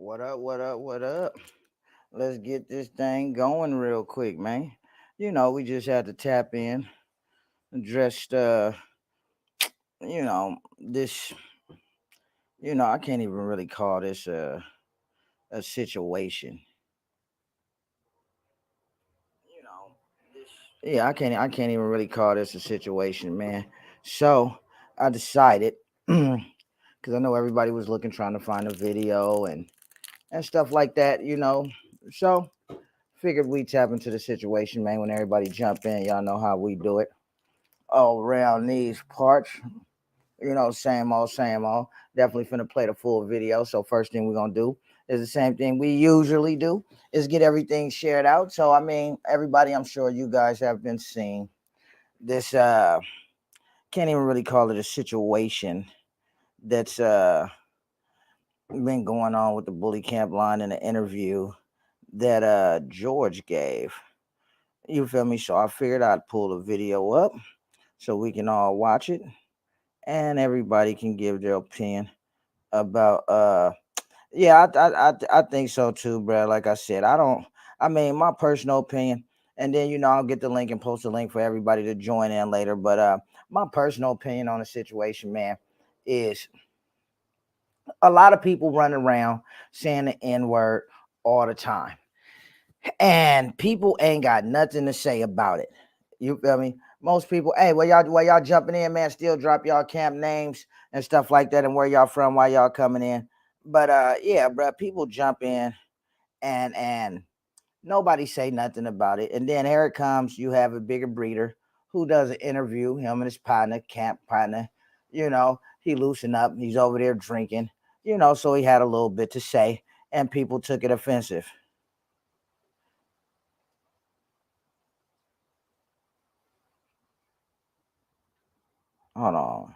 What up, what up, what up? Let's get this thing going real quick, man. We just had to tap in, addressed this I can't even really call this a situation. You know, this Yeah, I can't even really call this a situation, man. So I decided because I know everybody was looking trying to find a video and stuff like that, So figured we tap into the situation, man. When everybody jump in, y'all know how we do it. All around these parts, same old, same old. Definitely finna play the full video. So first thing we're gonna do is the same thing we usually do is get everything shared out. So I mean, everybody, I'm sure you guys have been seeing this. Can't even really call it a situation that's been going on with the bully camp line in the interview that George gave. You feel me? So I figured I'd pull the video up so we can all watch it and everybody can give their opinion about yeah, I think so too, bro. Like I said, I mean my personal opinion, and then I'll get the link and post the link for everybody to join in later. But my personal opinion on the situation, man, is a lot of people run around saying the N-word all the time. And people ain't got nothing to say about it. You feel me? Most people, hey, where y'all jumping in, man, still drop y'all camp names and stuff like that and where y'all from, why y'all coming in. But yeah, bro, people jump in and nobody say nothing about it. And then here it comes, you have a bigger breeder who does an interview, him and his partner, camp partner, he loosened up, he's over there drinking, so he had a little bit to say, and people took it offensive. Hold on.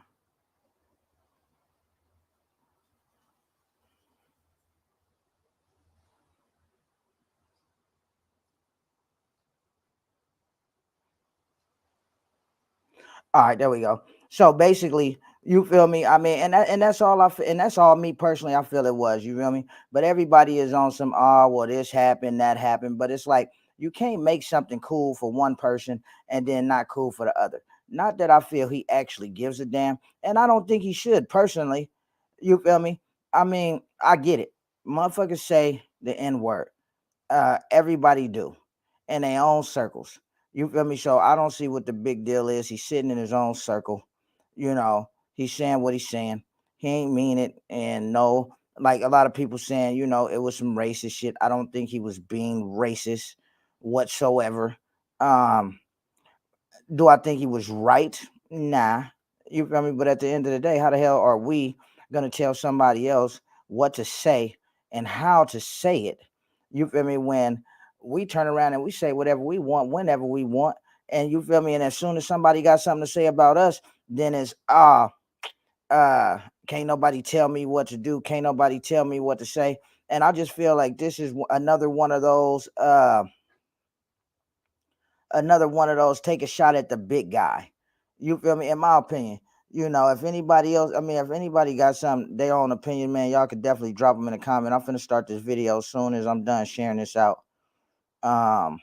All right, there we go. So basically, you feel me? I mean, and that's all and that's all me personally. I feel it was. You feel me? But everybody is on some well, this happened, that happened. But it's like you can't make something cool for one person and then not cool for the other. Not that I feel he actually gives a damn, and I don't think he should personally. You feel me? I mean, I get it. Motherfuckers say the N word. Everybody do in their own circles. You feel me? So I don't see what the big deal is. He's sitting in his own circle. He's saying what he's saying. He ain't mean it. And no, like a lot of people saying, it was some racist shit. I don't think he was being racist whatsoever. Um, do I think he was right? Nah. You feel me? But at the end of the day, how the hell are we gonna tell somebody else what to say and how to say it? You feel me? When we turn around and we say whatever we want, whenever we want, and you feel me? And as soon as somebody got something to say about us, then it's can't nobody tell me what to do, can't nobody tell me what to say. And I just feel like this is another one of those take a shot at the big guy. You feel me? In my opinion, if anybody else, I mean, if anybody got some their own opinion, man, y'all could definitely drop them in a comment. I'm finna start this video as soon as I'm done sharing this out. Um,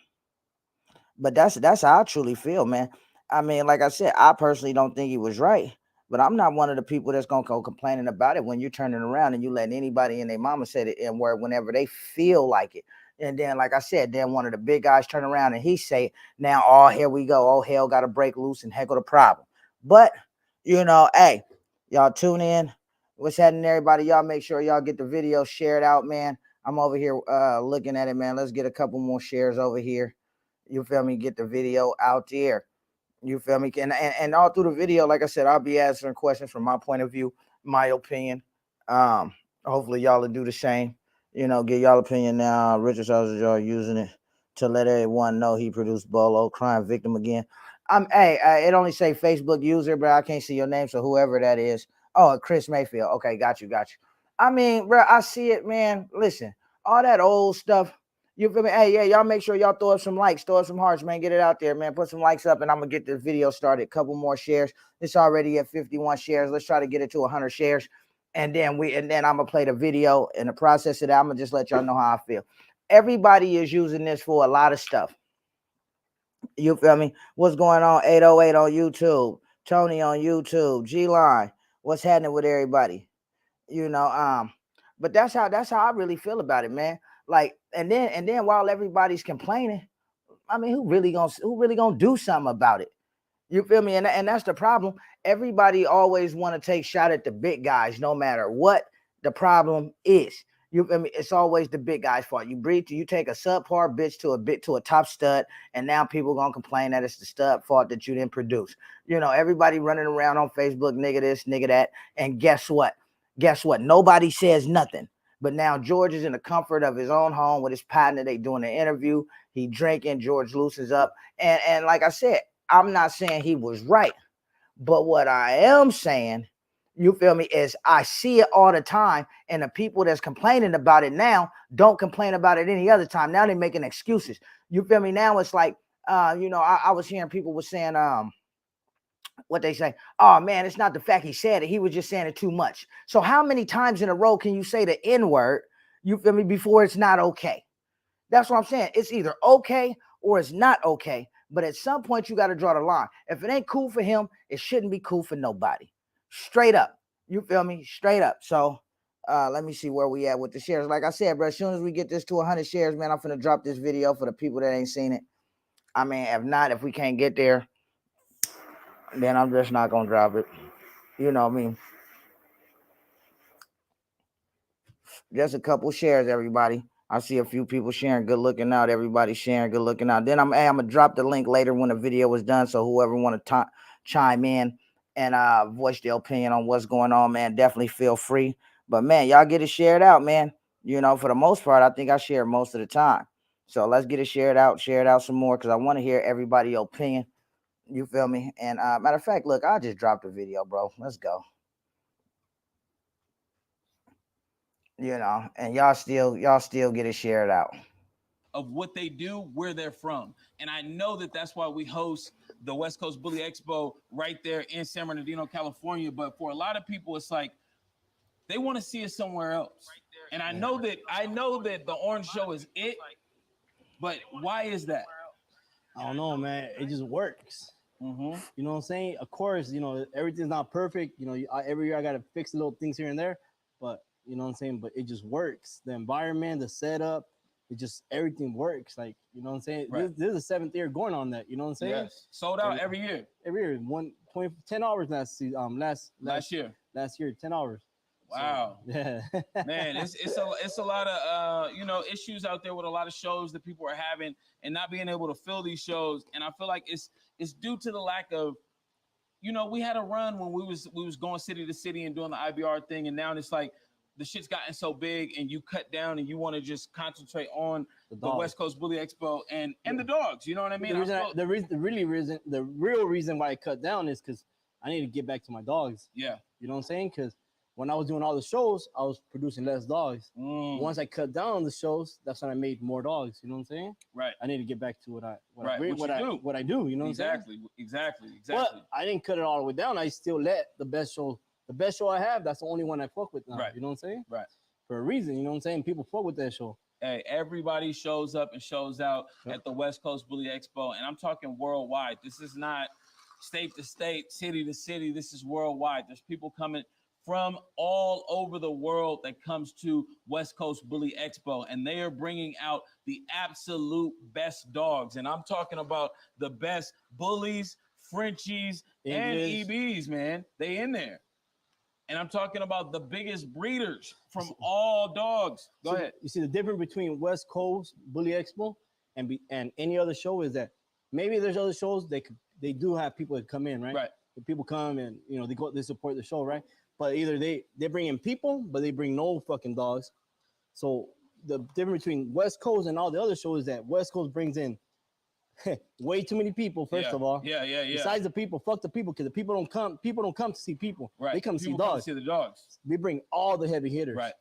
but that's how I truly feel, man. I mean, like I said, I personally don't think he was right, but I'm not one of the people that's gonna go complaining about it when you're turning around and you letting anybody and their mama say the N word whenever they feel like it. And then, like I said, then one of the big guys turn around and he say, "Now, oh, here we go. Oh, hell, got to break loose and heckle the problem." But hey, y'all tune in. What's happening, everybody? Y'all make sure y'all get the video shared out, man. I'm over here looking at it, man. Let's get a couple more shares over here. You feel me? Get the video out there. You feel me? And all through the video, like I said, I'll be answering questions from my point of view, my opinion. Um, Hopefully y'all will do the same. Get y'all opinion now. Richard Sauce, y'all using it to let everyone know he produced Bolo, crime victim again. Hey, it only say Facebook user, but I can't see your name, so whoever that is. Oh, Chris Mayfield. Okay, got you, got you. I mean, bro, I see it, man. Listen, all that old stuff. You feel me? Hey, yeah, y'all make sure y'all throw up some likes, throw up some hearts, man. Get it out there, man. Put some likes up, and I'm gonna get this video started. Couple more shares. It's already at 51 shares. Let's try to get it to 100 shares. and then I'm gonna play the video. In the process of that, I'm gonna just let y'all know how I feel. Everybody is using this for a lot of stuff. You feel me? What's going on? 808 on YouTube, Tony on YouTube, G Line. What's happening with everybody? You know, but that's how I really feel about it, man. Like, and then while everybody's complaining, I mean, who really gonna do something about it? You feel me? And that's the problem. Everybody always want to take shot at the big guys, no matter what the problem is. You feel me? It's always the big guys' fault. You take a subpar bitch to a top stud, and now people gonna complain that it's the stud fault that you didn't produce. You know, everybody running around on Facebook, nigga this, nigga that, and guess what? Guess what? Nobody says nothing. But now George is in the comfort of his own home with his partner. They doing an interview. He drinking. George loosens up, and like I said, I'm not saying he was right, but what I am saying, you feel me, is I see it all the time, and the people that's complaining about it now don't complain about it any other time. Now they're making excuses. You feel me? Now it's like, I was hearing people were saying, what they say, oh man, it's not the fact he said it, he was just saying it too much. So how many times in a row can you say the N-word, you feel me, before it's not okay? That's what I'm saying. It's either okay or it's not okay. But at some point, you got to draw the line. If it ain't cool for him, it shouldn't be cool for nobody. Straight up. You feel me? Straight up. So let me see where we at with the shares. Like I said, bro, as soon as we get this to 100 shares, man, I'm finna drop this video for the people that ain't seen it. I mean, if not, if we can't get there, then I'm just not gonna drop it. You know what I mean? Just a couple shares, everybody. I see a few people sharing. Good looking out. Everybody sharing. Good looking out. Then I'm gonna drop the link later when the video was done. So whoever want to chime in and voice their opinion on what's going on, man, definitely feel free. But man, y'all get it shared out, man. You know, for the most part, I think I share most of the time. So let's get it shared out some more, because I want to hear everybody's opinion. You feel me? And matter of fact, look, I just dropped the video, bro. Let's go. You know, and y'all still get it shared out. Of what they do, where they're from. And I know that that's why we host the West Coast Bully Expo right there in San Bernardino, California. But for a lot of people, it's like they want to see us somewhere else. And I know that the Orange Show is it, but why is that? I don't know, man. It just works. Mm-hmm. You know what I'm saying? Of course, everything's not perfect. Every year I got to fix little things here and there, but you know what I'm saying? But it just works. The environment, the setup, everything works. Like, you know what I'm saying? Right. This is the seventh year going on that. You know what I'm saying? Yes. Sold out every year. Every year, 10 hours last year. Last year, 10 hours. Wow. So, yeah. Man, it's a lot of issues out there with a lot of shows that people are having and not being able to fill these shows. And I feel like it's due to the lack of, we had a run when we was going city to city and doing the IBR thing, and now it's like the shit's gotten so big and you cut down and you want to just concentrate on the West Coast Bully Expo and the dogs. You know what I mean? The real reason why I cut down is because I need to get back to my dogs. Yeah. You know what I'm saying? Because when I was doing all the shows, I was producing less dogs. Once I cut down on the shows, that's when I made more dogs. You know what I'm saying? Right. I need to get back to what I do. You know exactly. what I'm saying? Exactly. But I didn't cut it all the way down. I still let the best show I have. That's the only one I fuck with now. Right. You know what I'm saying? Right. For a reason. You know what I'm saying? People fuck with that show. Hey, everybody shows up and shows out at the West Coast Bully Expo, and I'm talking worldwide. This is not state to state, city to city. This is worldwide. There's people coming from all over the world that comes to West Coast Bully Expo, and they are bringing out the absolute best dogs. And I'm talking about the best bullies, Frenchies, and EBs, man. They in there. And I'm talking about the biggest breeders from all dogs. Go ahead. You see, the difference between West Coast Bully Expo and any other show is that maybe there's other shows they do have people that come in, right? Right. The people come and they support the show, right? But either they bring in people, but they bring no fucking dogs. So the difference between West Coast and all the other shows is that West Coast brings in way too many people. First of all, yeah. Besides the people, fuck the people, because the people don't come. People don't come to see people. Right. They come to see people dogs. Come to see the dogs. We bring all the heavy hitters. Right.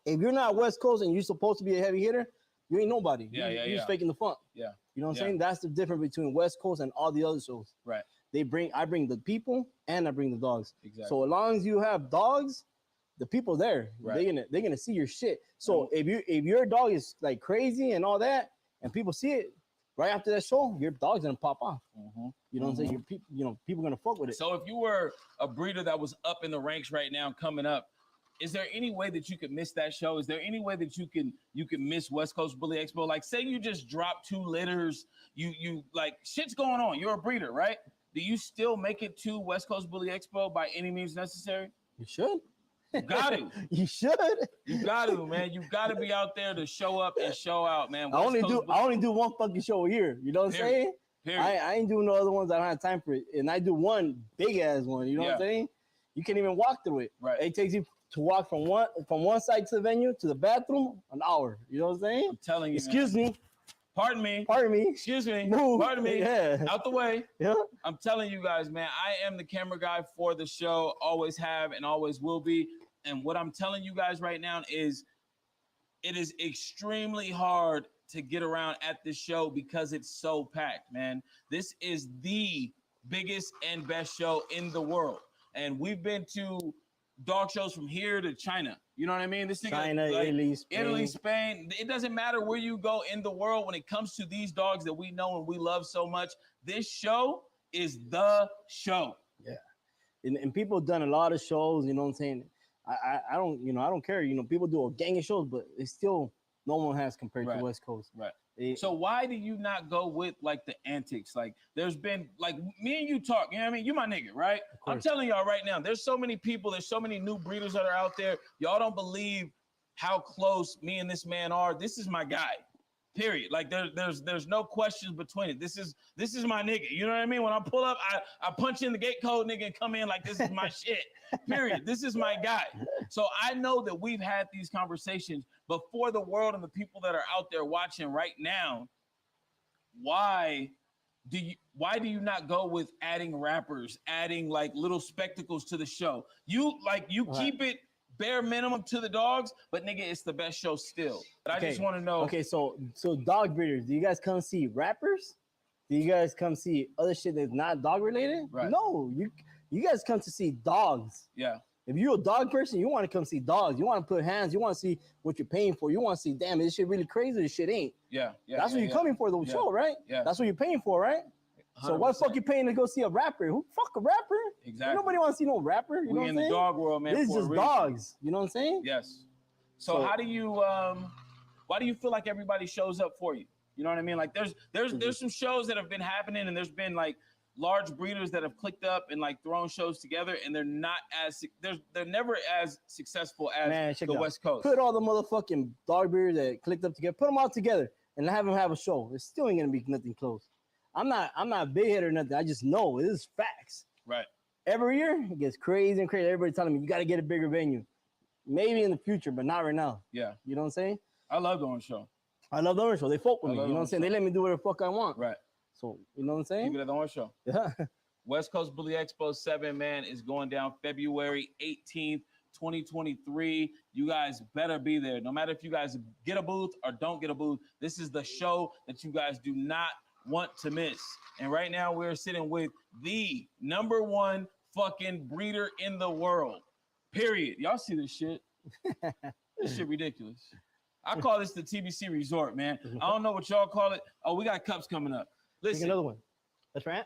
If you're not West Coast and you're supposed to be a heavy hitter, you ain't nobody. You're just faking the funk. Yeah. You know what I'm saying? That's the difference between West Coast and all the other shows. Right. I bring the people and I bring the dogs. Exactly. So as long as you have dogs, the people there, Right. they're gonna see your shit. So if your dog is like crazy and all that, and people see it right after that show, your dog's gonna pop off. You know what I'm saying? People gonna fuck with it. So if you were a breeder that was up in the ranks right now, coming up, is there any way that you could miss that show? Is there any way that you can miss West Coast Bully Expo? Like, say you just dropped 2 litters, you like shit's going on. You're a breeder, right? Do you still make it to West Coast Bully Expo by any means necessary? You should. You got to. You should. You got to, man. You got to be out there to show up and show out, man. I only do one fucking show a year. You know what I'm saying? I ain't doing no other ones. I don't have time for it. And I do one big ass one. You know what I'm saying? You can't even walk through it. Right. It takes you to walk from one side to the venue to the bathroom an hour. You know what I'm saying? I'm telling you. Excuse me. Pardon me. Pardon me. Excuse me. Move. Pardon me. Yeah. Out the way. Yeah. I'm telling you guys, man, I am the camera guy for the show. Always have and always will be. And what I'm telling you guys right now is it is extremely hard to get around at this show because it's so packed, man. This is the biggest and best show in the world. And we've been to dog shows from here to China. You know what I mean? This China, like, Italy, Spain. It doesn't matter where you go in the world when it comes to these dogs that we know and we love so much. This show is the show. Yeah. And people done a lot of shows, you know what I'm saying? I don't care. You know, people do a gang of shows, but it's still no one has compared to West Coast. Right. So why do you not go with like the antics? Like there's been like me and you talk, you know what I mean? You my nigga, right? I'm telling y'all right now, there's so many people, there's so many new breeders that are out there. Y'all don't believe how close me and this man are. This is my guy. Period. Like there's no questions between it. This is my nigga. You know what I mean? When I pull up, I punch in the gate code, nigga, and come in like this is my shit. Period. This is my guy. So I know that we've had these conversations, but for the world and the people that are out there watching right now, why do you not go with adding rappers, adding like little spectacles to the show? You keep it bare minimum to the dogs, but nigga, it's the best show still. But I just want to know. Okay, so dog breeders, do you guys come see rappers? Do you guys come see other shit that's not dog related? Right. No, you guys come to see dogs. Yeah. If you're a dog person, you want to come see dogs. You want to put hands. You want to see what you're paying for. You want to see, damn, this shit really crazy. This shit ain't. Yeah. That's what you're coming for, the show, right? Yeah. That's what you're paying for, right? 100%. So why the fuck you paying to go see a rapper? Who fuck a rapper? Exactly. Nobody wants to see no rapper. You know what I'm saying? The dog world, man. This is just dogs. You know what I'm saying? Yes. So how do you why do you feel like everybody shows up for you? You know what I mean? Like there's some shows that have been happening and there's been like large breeders that have clicked up and like thrown shows together and they're never as successful as the West Coast. Put all the motherfucking dog breeders that clicked up together, put them all together and have them have a show. It still ain't gonna be nothing close. I'm not a big head or nothing. I just know it is facts. Right. Every year it gets crazy and crazy. Everybody telling me you got to get a bigger venue. Maybe in the future, but not right now. Yeah. You know what I'm saying? I love the Orange Show. I love the Orange Show. They fuck with me. You know what I'm saying? They let me do whatever the fuck I want. Right. So you know what I'm saying? Keep it at the Orange Show. Yeah. West Coast Bully Expo 7, man, is going down February 18th, 2023. You guys better be there. No matter if you guys get a booth or don't get a booth, this is the show that you guys do not want to miss. And right now we're sitting with the #1 fucking breeder in the world. Period. Y'all see this shit? This shit ridiculous. I call this the TBC Resort, man. I don't know what y'all call it. Oh, we got cups coming up. Listen. Take another one. That's right.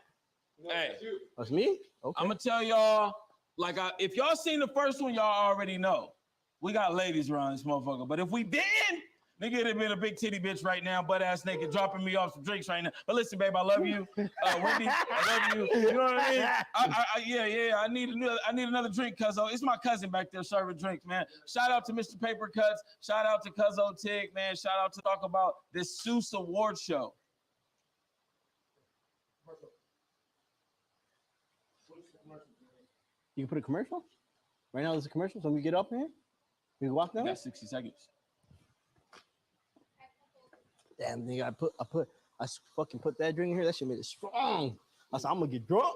Hey, that's me. Okay. I'm gonna tell y'all, like, if y'all seen the first one, y'all already know. We got ladies around this motherfucker. But if we didn't, nigga, it'd have been a big titty bitch right now, butt ass naked, dropping me off some drinks right now. But listen, babe, I love you. Wendy, I love you. You know what I mean? I need another drink, cuzzo. It's my cousin back there serving drinks, man. Shout out to Mr. Paper Cuts. Shout out to Cuzzo Tig, man. Shout out to talk about this Seuss Award show. You can put a commercial? Right now there's a commercial, so we get up here. We can walk down. That's 60 seconds. Damn, nigga, I fucking put that drink in here. That shit made it strong. I said, I'm gonna get drunk.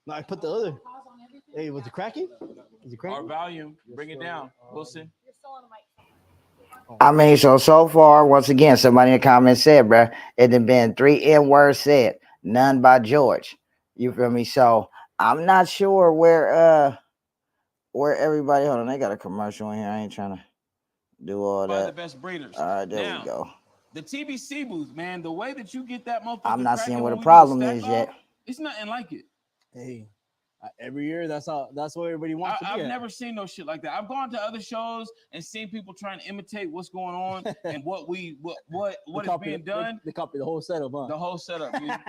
No, I put the other. Hey, was it cracking? Is it cracking? Our volume, bring it down, Wilson. You're still on the mic. I mean, so far, once again, somebody in the comments said, bruh, it done been 3 N-words said, none by George. You feel me? So I'm not sure where where everybody, hold on, they got a commercial in here. I ain't trying to do all By the that. best breeders. All right, there we Now, go. the TBC booth, man, the way that you get that motherfucker I'm not cracking seeing where when the we do problem stack is off, yet. it's nothing like it. Hey, every year that's what everybody wants to be I've at. never seen no shit like that. I've gone to other shows and seen people trying to imitate what's going on and what is being done. They copy the whole setup, huh? The whole setup, man.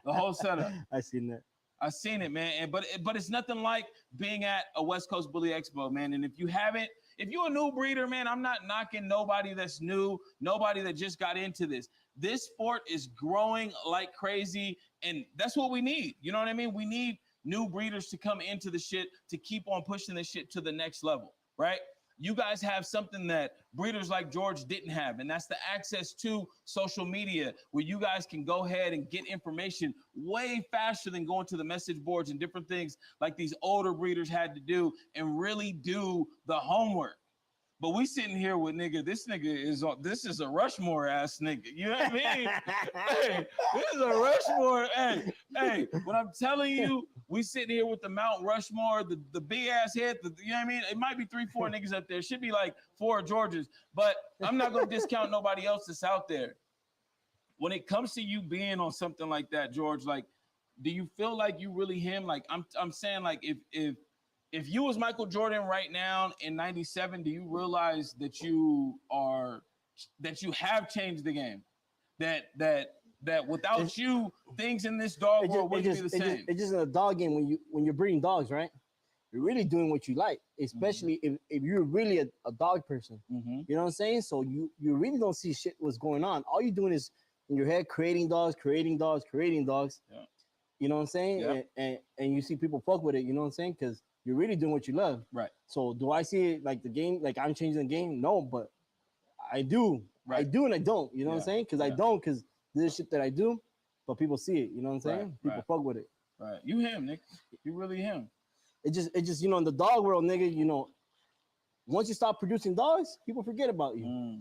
The whole setup. I seen that. I've seen it, man. But it's nothing like being at a West Coast Bully Expo, man. And if you're a new breeder, man, I'm not knocking nobody that's new, nobody that just got into this. This sport is growing like crazy, and that's what we need. You know what I mean? We need new breeders to come into the shit to keep on pushing this shit to the next level, right? You guys have something that breeders like George didn't have, and that's the access to social media where you guys can go ahead and get information way faster than going to the message boards and different things like these older breeders had to do and really do the homework. But we sitting here with this is a Rushmore ass nigga. You know what I mean? Hey, this is a Rushmore. Hey, when I'm telling you, we sitting here with the Mount Rushmore, the big ass head, you know what I mean? It might be 3-4 niggas up there. It should be like 4 Georges, but I'm not gonna discount nobody else that's out there. When it comes to you being on something like that, George, like, do you feel like you really him? Like I'm saying, like, if you was Michael Jordan right now in 97, do you realize that you have changed the game? That without you, things in this dog world wouldn't be the same. It's just in a dog game when you're breeding dogs, right? You're really doing what you like, especially if you're really a dog person. Mm-hmm. You know what I'm saying? So you really don't see shit what's going on. All you're doing is in your head creating dogs. Yeah. You know what I'm saying? Yeah. And you see people fuck with it, you know what I'm saying? Because you're really doing what you love. Right. So do I see it like the game, like I'm changing the game? No, but I do. Right. I do and I don't. You know what I'm Yeah. saying? Because I don't, because this is shit that I do, but people see it. You know what I'm saying? Right. People Right. fuck with it. Right. You him, Nick. You really him. It just you know, in the dog world, nigga, you know, once you stop producing dogs, people forget about you.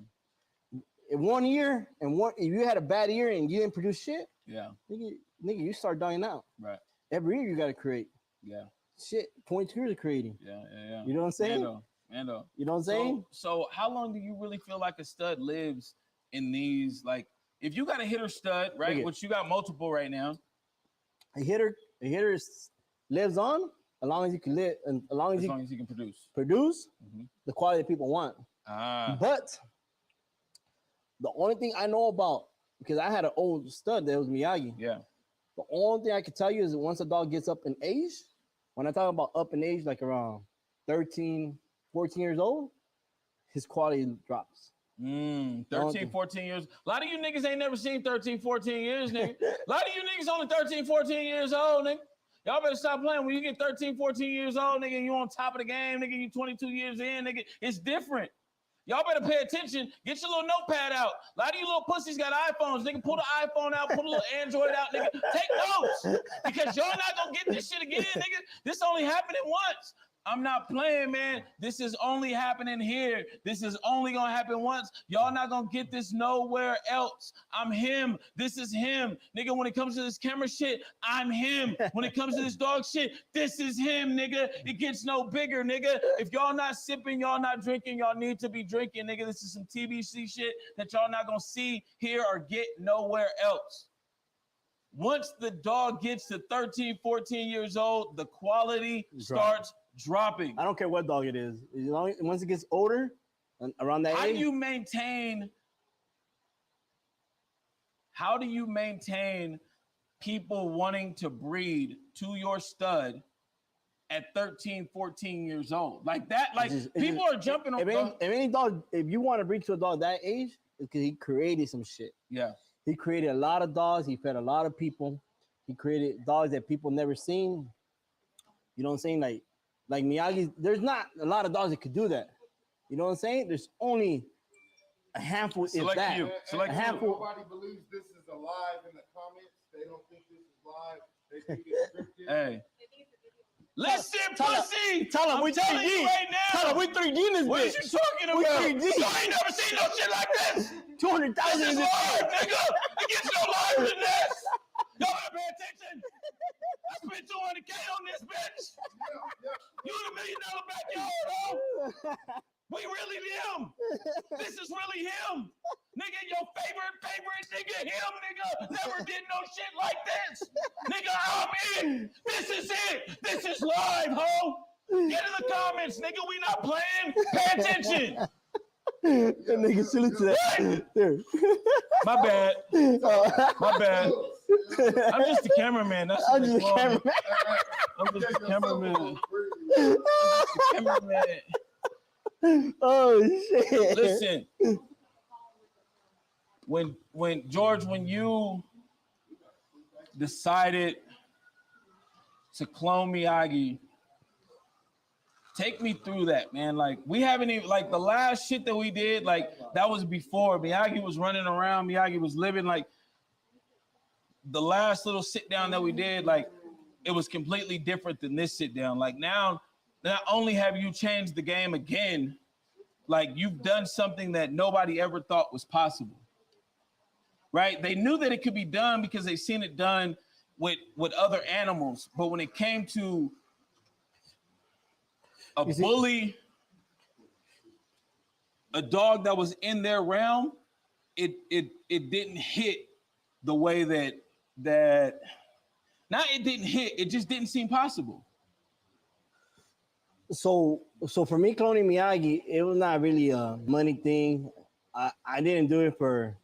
In 1 year, if you had a bad year and you didn't produce shit, Yeah. nigga, you start dying out. Right. Every year you gotta create. Yeah. Shit, 22 years of creating. Yeah. You know what I'm saying? Mando. You know what I'm saying? So how long do you really feel like a stud lives in these? Like, if you got a hitter stud, right, Okay. which you got multiple right now. A hitter lives on as long as you can live and as long as you can produce. Mhm. the quality that people want. But the only thing I know about, because I had an old stud that was Miyagi. Yeah. The only thing I can tell you is that once a dog gets up in age, when I talk about up in age, like around 13, 14 years old, his quality drops. 13, 14 years. A lot of you niggas ain't never seen 13, 14 years, nigga. A lot of you niggas only 13, 14 years old, nigga. Y'all better stop playing. When you get 13, 14 years old, nigga, and you on top of the game, nigga, you 22 years in, nigga, it's different. Y'all better pay attention. Get your little notepad out. A lot of you little pussies got iPhones. Nigga, pull the iPhone out, pull a little Android out, nigga. Take notes. Because y'all not gonna get this shit again, nigga. This only happened once. I'm not playing, man. This is only happening here. This is only gonna happen once. Y'all not gonna get this nowhere else. I'm him. This is him. Nigga, when it comes to this camera shit, I'm him. When it comes to this dog shit, this is him, nigga. It gets no bigger, nigga. If y'all not sipping, y'all not drinking, y'all need to be drinking, nigga. This is some TBC shit that y'all not gonna see, hear, or get nowhere else. Once the dog gets to 13, 14 years old, the quality starts dropping. I don't care what dog it is. Once it gets older, and around that age. How do you maintain people wanting to breed to your stud at 13, 14 years old? Like that, like people are jumping on. If any dog, if you want to breed to a dog that age, it's because he created some shit. Yeah. He created a lot of dogs. He fed a lot of people. He created dogs that people never seen. You know what I'm saying? Like Miyagi, there's not a lot of dogs that could do that. You know what I'm saying? There's only a handful, Select if that. few. Select a handful. Nobody believes this is alive in the comments. They don't think this is live. They think it's scripted. Hey. Listen, pussy! Tell him we 3D. Right now. Tell him we 3D in this What bitch. are you talking We about? 3D. You ain't never seen no shit like this. 200,000 This in is this live, bitch. nigga. It gets no live than this. Y'all better pay attention. I spent $200K on this bitch. Yeah. You in $1 million backyard, ho? We really him. This is really him. Nigga, your favorite nigga, him, nigga, never did no shit like this. Nigga, I'm in. This is it. This is live, ho. Get in the comments, nigga. We not playing. Pay attention. That nigga salute to that. There. My bad. My bad. I'm just the cameraman. That's I'm what just they a call me. cameraman. I'm just the cameraman. I'm just the cameraman. Oh shit! Listen, when George, when you decided to clone Miyagi, take me through that, man. Like we haven't even like the last shit that we did, like that was before Miyagi was running around, Miyagi was living. Like the last little sit down that we did, like it was completely different than this sit down. Like now, not only have you changed the game again, like you've done something that nobody ever thought was possible, right? They knew that it could be done because they seen it done with other animals. But when it came to a bully, a dog that was in their realm, it didn't hit the way that not it didn't hit, it just didn't seem possible. So for me, cloning Miyagi, it was not really a money thing. I didn't do it for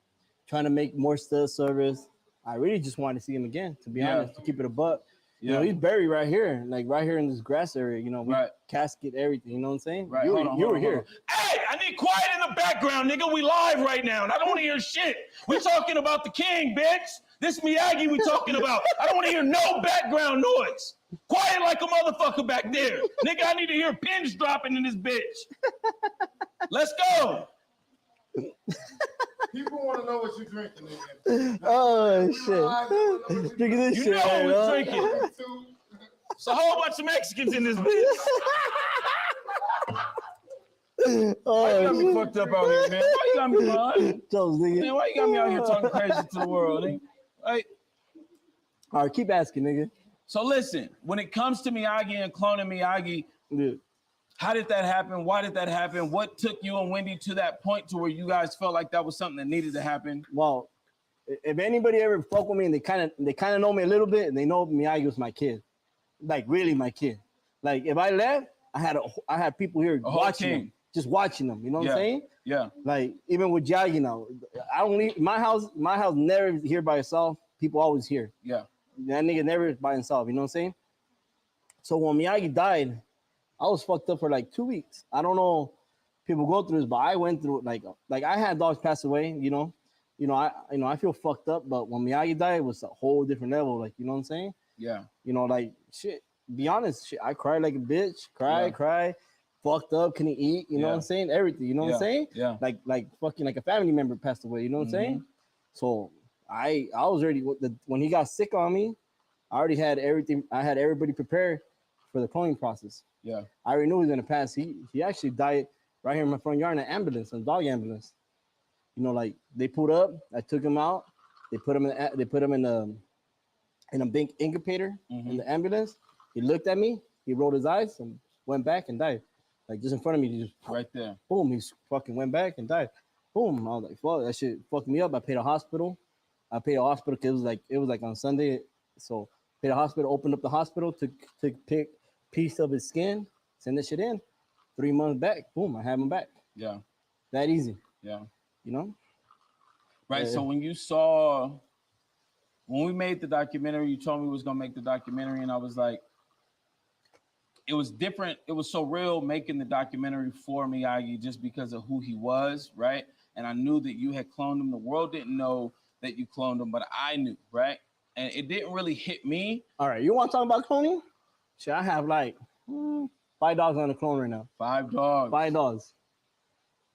trying to make more stud service. I really just wanted to see him again, to be honest, to keep it a buck. You know, he's buried right here, like right here in this grass area. You know, we casket everything. You know what I'm saying? Right. You Hold were on. here. Hey, I need quiet in the background, nigga. We live right now, and I don't want to hear shit. We talking about the king, bitch. This Miyagi we talking about. I don't want to hear no background noise. Quiet like a motherfucker back there. Nigga, I need to hear pins dropping in this bitch. Let's go. People want to know what you're drinking. Nigga. Oh shit! Drinking this You shit. know what we're right, drinking. It's a whole bunch of Mexicans in this bitch. Why you got me fucked up out here, man? Why you got me, man? Toast, nigga. Man, why you got me out here talking crazy to the world, nigga? Right? All right, keep asking, nigga. So listen, when it comes to Miyagi and cloning Miyagi, Yeah. how did that happen? Why did that happen? What took you and Wendy to that point to where you guys felt like that was something that needed to happen? Well, if anybody ever fuck with me and they kind of know me a little bit, and they know Miyagi was my kid, like really my kid. Like if I left, I had people here watching them, just watching them. You know what I'm saying? Yeah. Like even with Miyagi now, I don't leave my house. My house never here by itself. People always here. Yeah. That nigga never by himself. You know what I'm saying? So when Miyagi died, I was fucked up for like 2 weeks. I don't know if people go through this, but I went through like I had dogs pass away. I feel fucked up. But when Miyagi died, it was a whole different level. Like you know what I'm saying? Yeah. You know, like shit. Be honest, shit. I cried like a bitch. Cried. Fucked up. Couldn't eat. You know what I'm saying? Everything. You know what I'm saying? Yeah. Like fucking like a family member passed away. You know what I'm saying? So I was already when he got sick on me. I already had everything. I had everybody prepared for the cloning process. Yeah. I already knew he was gonna pass. He actually died right here in my front yard in an ambulance, a dog ambulance. You know, like they pulled up. I took him out. They put him in a big incubator in the ambulance. He looked at me. He rolled his eyes and went back and died. Like just in front of me, just right there. Boom. He fucking went back and died. Boom. I was like, fuck, that shit fucked me up. I paid a hospital. Because it was like on Sunday. So paid a hospital, opened up the hospital, took piece of his skin, send that shit in. 3 months back, boom, I have him back. Yeah. That easy. Yeah. You know? Right. Yeah. So when we made the documentary, you told me we was gonna make the documentary, and I was like, it was different. It was so real making the documentary for Miyagi just because of who he was, right? And I knew that you had cloned him. The world didn't know that you cloned him, but I knew, right? And it didn't really hit me. All right, you want to talk about cloning? Shit, I have like 5 dogs on the clone right now. 5 dogs. 5 dogs.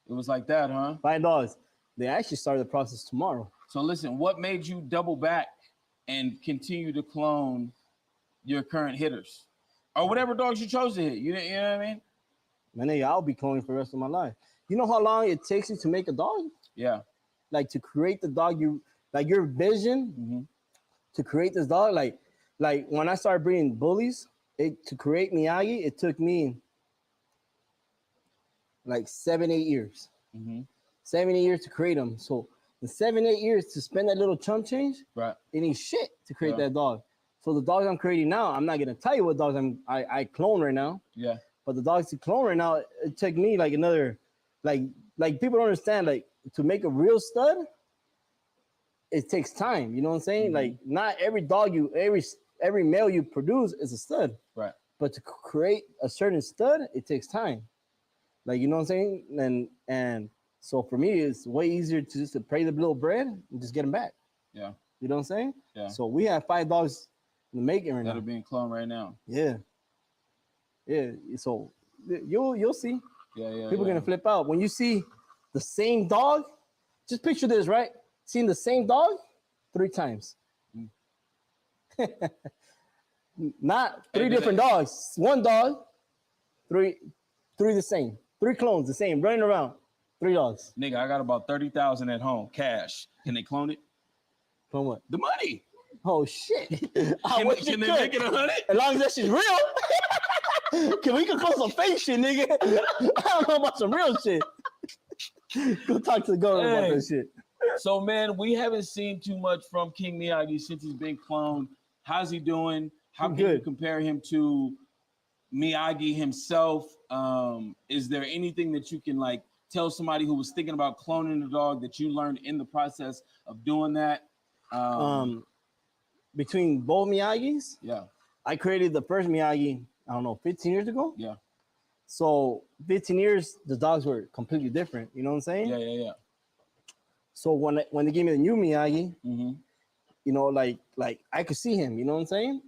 It was like that, huh? 5 dogs. They actually started the process tomorrow. So listen, what made you double back and continue to clone your current hitters? Or whatever dogs you chose to hit. You know what I mean? Man, nigga, I'll be cloning for the rest of my life. You know how long it takes you to make a dog? Yeah. Like to create the dog, your vision to create this dog. Like when I started breeding bullies, to create Miyagi, it took me like 7-8 years. Mm-hmm. 7-8 years to create them. So in 7-8 years to spend that little chump change, Right. it ain't shit to create Yeah. that dog. So the dogs I'm creating now, I'm not gonna tell you what dogs I clone right now. Yeah. But the dogs to clone right now, it took me like another, like people don't understand, like to make a real stud, it takes time. You know what I'm saying? Mhm. Like not every dog every male you produce is a stud. Right. But to create a certain stud, it takes time. Like you know what I'm saying? And so for me, it's way easier to just to pay the little bread and just get them back. Yeah. You know what I'm saying? Yeah. So we have 5 dogs in the making right That are now. being cloned right now. Yeah. Yeah. So you'll see. Yeah. People are gonna flip out when you see the same dog. Just picture this, right? Seeing the same dog 3 times. Not 3 different dogs. One dog, 3 the same. 3 clones, the same, running around. 3 dogs. Nigga, I got about 30,000 at home, cash. Can they clone it? Clone what? The money. Oh shit! Can they make it 100? As long as that shit's real. We can call some fake shit, nigga. I don't know about some real shit. Go talk to the government about that shit. So, man, we haven't seen too much from King Miyagi since he's been cloned. How's he doing? How can you compare him to Miyagi himself? Is there anything that you can like tell somebody who was thinking about cloning the dog that you learned in the process of doing that? Between both Miyagis, Yeah. I created the first Miyagi, I don't know, 15 years ago. Yeah. So 15 years, the dogs were completely different. You know what I'm saying? Yeah. So when they gave me the new Miyagi, Mm-hmm. you know, like I could see him. You know what I'm saying?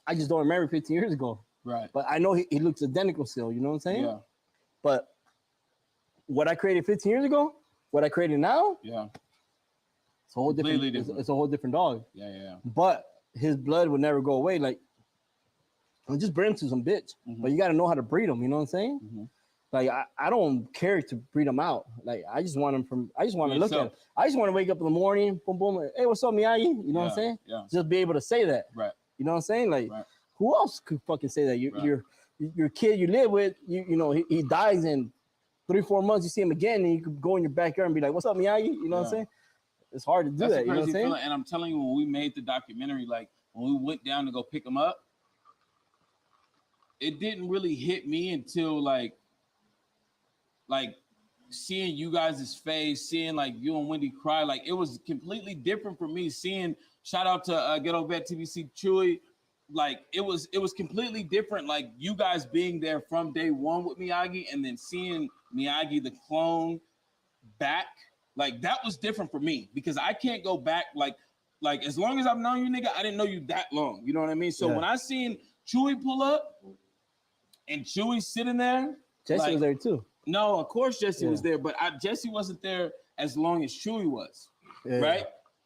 I just don't remember 15 years ago. Right. But I know he looks identical still. You know what I'm saying? Yeah. But what I created 15 years ago, what I created now, Yeah. it's a whole Completely different. It's a whole different dog. Yeah. But his blood would never go away. Like, I'll just bring him to some bitch. Mhm. But you got to know how to breed them. You know what I'm saying? Mhm. Like, I don't care to breed them out. Like, I just want them I just want to look at yourself. them. I just want to wake up in the morning, boom, boom. Hey, what's up, Miyagi? You know what I'm saying? Yeah. Just be able to say that. Right. You know what I'm saying? Like, Right. who else could fucking say that? Your kid you live with, you know, he dies in 3-4 months. You see him again, and you could go in your backyard and be like, "What's up, Miyagi?" You know what I'm saying? It's hard to do That's that. a You know what I'm crazy saying? feeling. And I'm telling you, when we made the documentary, like when we went down to go pick him up, it didn't really hit me until like seeing you guys' face, seeing like you and Wendy cry. Like it was completely different for me. Seeing shout out to Ghetto Vet TVC Chewy. Like it was completely different. Like you guys being there from day one with Miyagi, and then seeing Miyagi the clone back. Like that was different for me because I can't go back. Like as long as I've known you, nigga, I didn't know you that long. You know what I mean? So when I seen Chewy pull up and Chewy sitting there, Jesse was there too. No, of course Jesse was there, but Jesse wasn't there as long as Chewy was, right?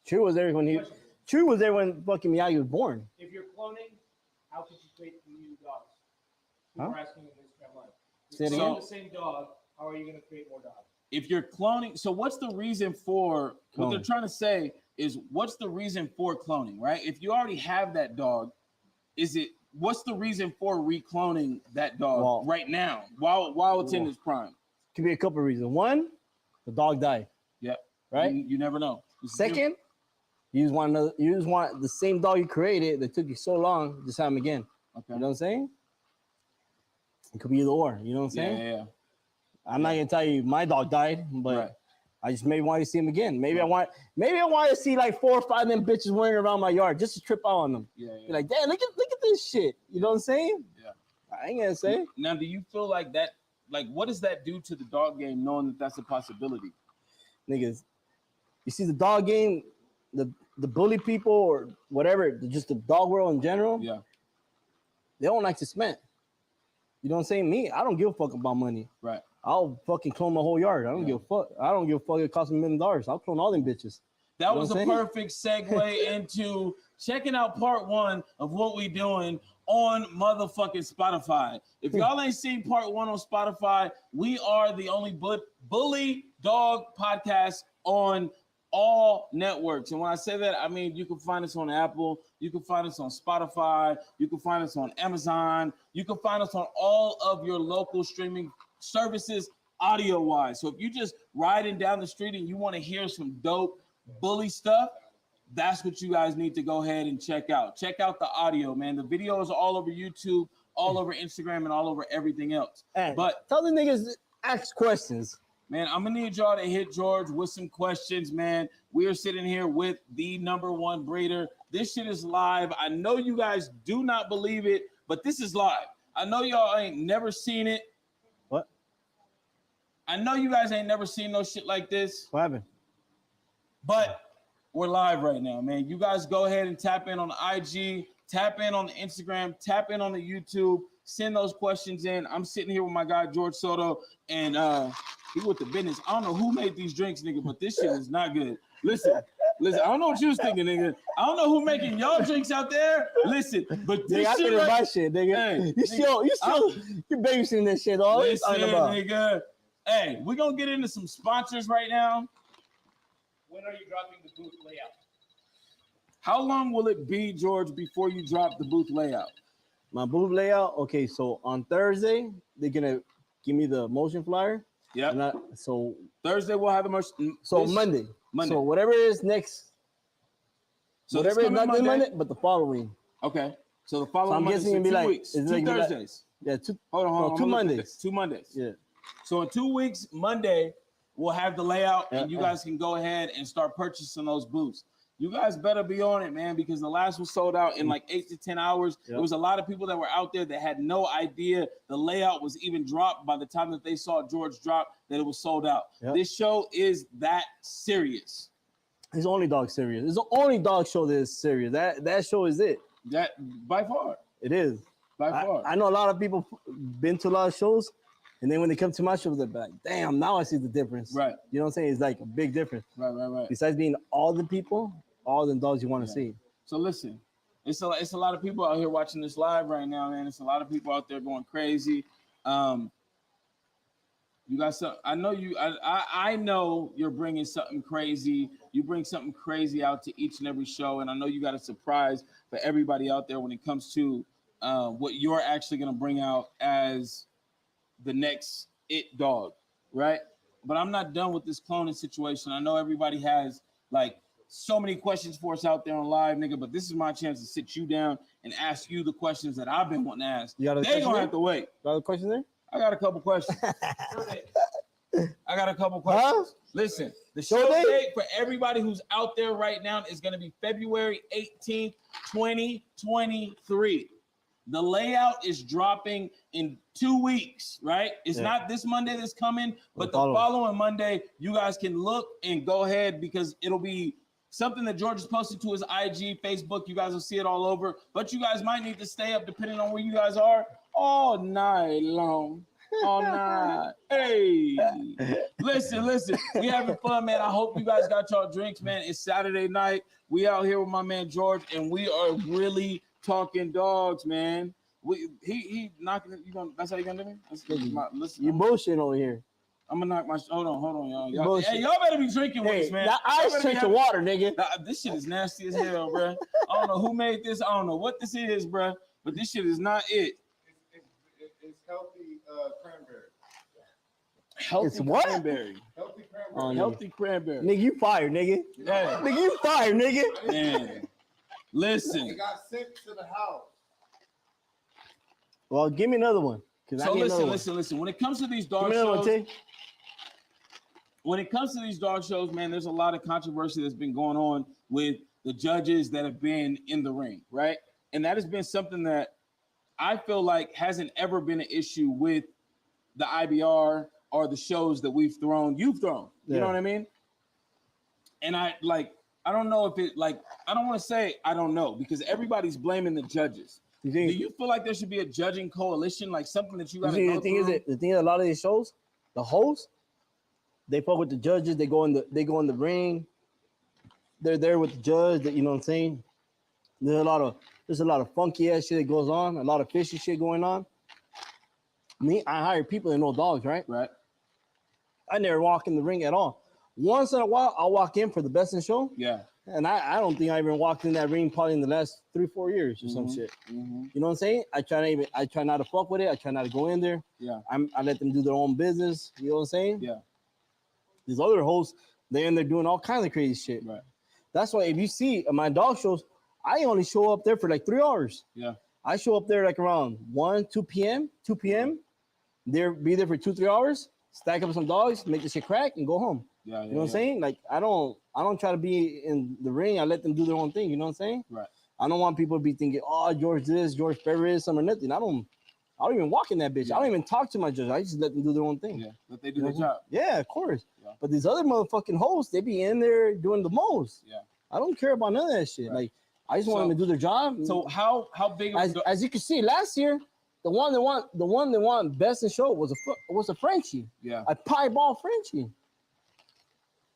Chewy was there when fucking Miyagi was born. If you're cloning, how could you create new dogs? People are asking in Instagram Live. Say it If again? you're the same dog, how are you going to create more dogs? If you're cloning, so what's the reason for what they're trying to say is what's the reason for cloning, right? If you already have that dog, what's the reason for recloning that dog right now while it's in its prime? Could be a couple of reasons. One, the dog died. Yep. Right? You never know. Second, you just want the same dog you created that took you so long, just have him again. Okay. You know what I'm saying? It could be either or. You know what I'm saying? Yeah. I'm not gonna tell you my dog died, but I just maybe want to see him again. Maybe I want to see like 4 or 5 of them bitches running around my yard just to trip out on them. Yeah. Be like, damn, look at this shit. You know what I'm saying? Yeah. I ain't gonna say. Now, do you feel like that? Like, what does that do to the dog game, knowing that that's a possibility? Niggas, you see the dog game, the bully people or whatever, just the dog world in general. Yeah. They don't like to spend. You know what I'm saying? Me, I don't give a fuck about money. Right. I'll fucking clone my whole yard. I don't give a fuck. I don't give a fuck. It costs me $1 million. I'll clone all them bitches. That was a perfect segue into checking out part 1 of what we doing on motherfucking Spotify. If y'all ain't seen part 1 on Spotify, we are the only bully dog podcast on all networks. And when I say that, I mean you can find us on Apple, you can find us on Spotify, you can find us on Amazon, you can find us on all of your local streaming services audio-wise. So if you just riding down the street and you want to hear some dope bully stuff, that's what you guys need to go ahead and check out. Check out the audio, man. The videos are all over YouTube, all over Instagram, and all over everything else. Hey, But tell the niggas ask questions. man, I'm gonna need y'all to hit George with some questions, man. We are sitting here with the #1 breeder. This shit is live. I know you guys do not believe it, but this is live. I know y'all ain't never seen it. What? I know you guys ain't never seen no shit like this. What happened? But we're live right now, man. You guys go ahead and tap in on the IG, tap in on the Instagram, tap in on the YouTube, send those questions in. I'm sitting here with my guy George Soto, and he with the business. I don't know who made these drinks, nigga, but this shit is not good. Listen, I don't know what you was thinking, nigga. I don't know who making y'all drinks out there. Listen, but this Nigga, I shit finished right, my shit, nigga. Hey, You babysitting this shit all listen, talking about. nigga. Hey, we're gonna get into some sponsors right now. When are you dropping the booth layout? How long will it be, George, before you drop the booth layout? My booth layout. Okay, so on Thursday they're gonna give me the motion flyer. Yeah. So Thursday we'll have the most. Monday. Monday. So whatever is next. So Whatever this is not coming this Monday, but the following. Okay. So the following I'm Monday, guessing so it'll be 2 like- weeks, is it 2 like- Thursdays. Yeah, Hold on. 2 I'm looking at Mondays. this. 2 Mondays. Yeah. So in 2 weeks, Monday, we'll have the layout, and you Yeah. guys can go ahead and start purchasing those booths. You guys better be on it, man, because the last was sold out in like 8 to 10 hours. Yeah. There was a lot of people that were out there that had no idea the layout was even dropped by the time that they saw George drop, that it was sold out. Yeah. This show is that serious. It's only dog serious. It's the only dog show that is serious. That show is it. That by far. It is. By far. I know a lot of people been to a lot of shows, and then when they come to my shows, they're like, damn, now I see the difference. Right. You know what I'm saying? It's like a big difference. Right. Besides being all the people, all the dogs you want to Yeah. see. So listen, it's a lot of people out here watching this live right now, man. It's a lot of people out there going crazy. You got some. I know you. I know you're bringing something crazy. You bring something crazy out to each and every show, and I know you got a surprise for everybody out there when it comes to what you're actually going to bring out as the next it dog, right? But I'm not done with this cloning situation. I know everybody has like so many questions for us out there on live, nigga, but this is my chance to sit you down and ask you the questions that I've been wanting to ask. You got a They question gonna there? have to wait. Got a question there? I got a couple questions. I got a couple questions. Listen, the Show show date? date for everybody who's out there right now is going to be February 18th, 2023. The layout is dropping in 2 weeks, right? It's Yeah. not this Monday that's coming, but the following. following Monday, you guys can look and go ahead because it'll be something that George is posted to his IG, Facebook. You guys will see it all over, but you guys might need to stay up depending on where you guys are all night long. All night. Hey, listen. We having fun, man. I hope you guys got y'all drinks, man. It's Saturday night. We out here with my man George, and we are really talking dogs, man. He knocking it. That's how you gonna do me? Listen, You bullshit over here. I'm gonna knock my. Hold on, y'all. Bullshit. Hey, y'all better be drinking with Hey, us, man. that Y'all ice better be turned to having- water, nigga. Nah, this shit is nasty as hell, bro. I don't know who made this. I don't know what this is, bro. But this shit is not it. It's healthy cranberry. Healthy It's what? cranberry. Healthy cranberry. Oh, Healthy cranberry. Nigga, you fired, nigga. Yeah. Nigga, you fired, nigga. Man. Listen. It got sent to the house. Well, give me another one. So listen. When it comes to these Give dog me another one, shows, T. when it comes to these dog shows, man, there's a lot of controversy that's been going on with the judges that have been in the ring, right? And that has been something that I feel like hasn't ever been an issue with the IBR or the shows that you've thrown. You Yeah. know what I mean? And I don't know if it I don't want to say I don't know because everybody's blaming the judges. You Do think, you feel like there should be a judging coalition, like something that you got to see, go the thing is through? that a lot of these shows, the hosts, they fuck with the judges. They go in the ring. They're there with the judge. That, you know what I'm saying? There's a lot of funky ass shit that goes on. A lot of fishy shit going on. Me, I hire people that know dogs, right? Right. I never walk in the ring at all. Once in a while, I'll walk in for the best in show. Yeah. And I don't think I even walked in that ring probably in the last 3-4 years or some shit. Mm-hmm. You know what I'm saying? I try not to fuck with it. I try not to go in there. Yeah. I let them do their own business. You know what I'm saying? Yeah. These other hosts, they're in there doing all kinds of crazy shit. Right. That's why if you see my dog shows, I only show up there for like 3 hours. Yeah. I show up there like around 2 p.m. Be there for 2-3 hours, stack up some dogs, make the shit crack, and go home. Yeah. You know what I'm saying? Like I don't try to be in the ring. I let them do their own thing. You know what I'm saying? Right. I don't want people to be thinking, oh, George this, George Ferrer is, some or nothing. I don't even walk in that bitch. Yeah. I don't even talk to my judge. I just let them do their own thing. Yeah. Let they do their job. Yeah, of course. Yeah. But these other motherfucking hosts, they be in there doing the most. Yeah. I don't care about none of that shit. Right. Like I just want them to do their job. So how big? As you can see, last year, the one that won best in show was a Frenchie. Yeah. A pieball Frenchie.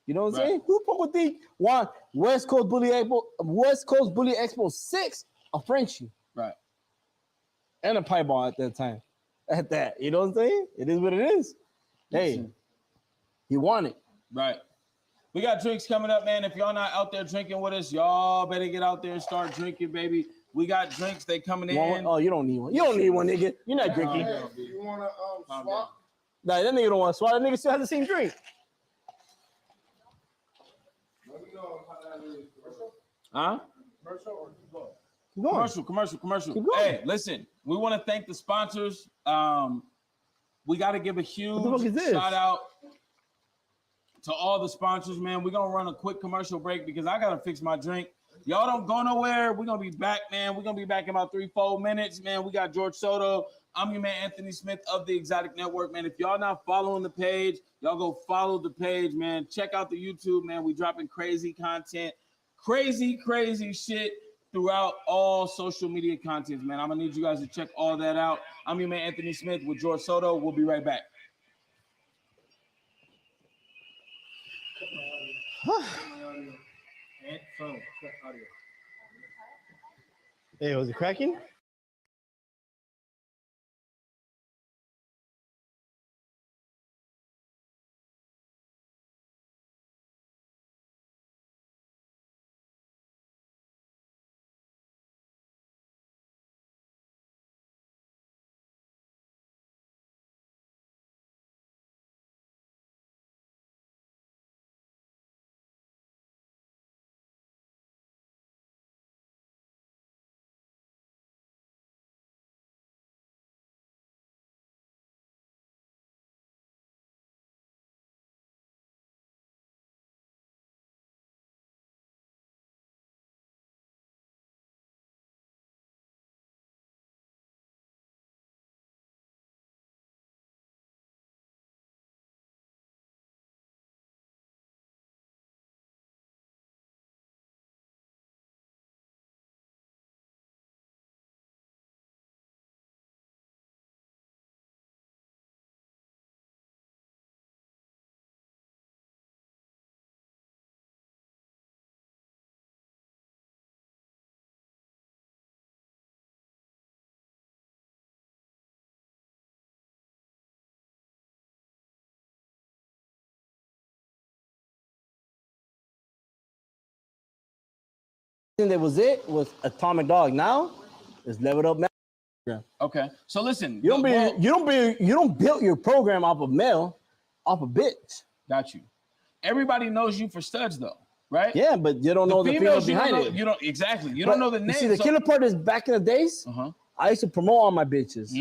You know what I'm Right. saying? Who would think won West Coast Bully Expo 6 a Frenchie? Right. And a pieball at that time. At that, you know what I'm saying? It is what it is. Hey, Listen. he won it. Right. We got drinks coming up, man. If y'all not out there drinking with us, y'all better get out there and start drinking, baby. We got drinks. They coming in. Oh, you don't need one. You don't need one, nigga. You're not drinking. Hey, you want to Calm swap? Nah, that nigga don't want to swallow. That nigga still has the same drink. Let me know how that is. Huh? Commercial or keep going? Keep going. Commercial. Keep going. Hey, listen, we want to thank the sponsors. We got to give a What the fuck is huge this? shout out to all the sponsors, man. We're going to run a quick commercial break because I got to fix my drink. Y'all don't go nowhere. We're going to be back, man. We're going to be back in about 3-4 minutes, man. We got George Soto. I'm your man, Anthony Smith of the Exotic Network, man. If y'all not following the page, y'all go follow the page, man. Check out the YouTube, man. We dropping crazy content, crazy shit throughout all social media content, man. I'm going to need you guys to check all that out. I'm your man, Anthony Smith with George Soto. We'll be right back. And phone. Check audio. Hey, was it cracking? That was it. Was Atomic Dog. Now it's Leveled Up. Okay. So listen. You don't build your program off of male, off of bitch. Got you. Everybody knows you for studs, though, right? Yeah, but you don't know the female behind it. You don't exactly. You don't know the name. See, the killer part is back in the days. I used to promote all my bitches.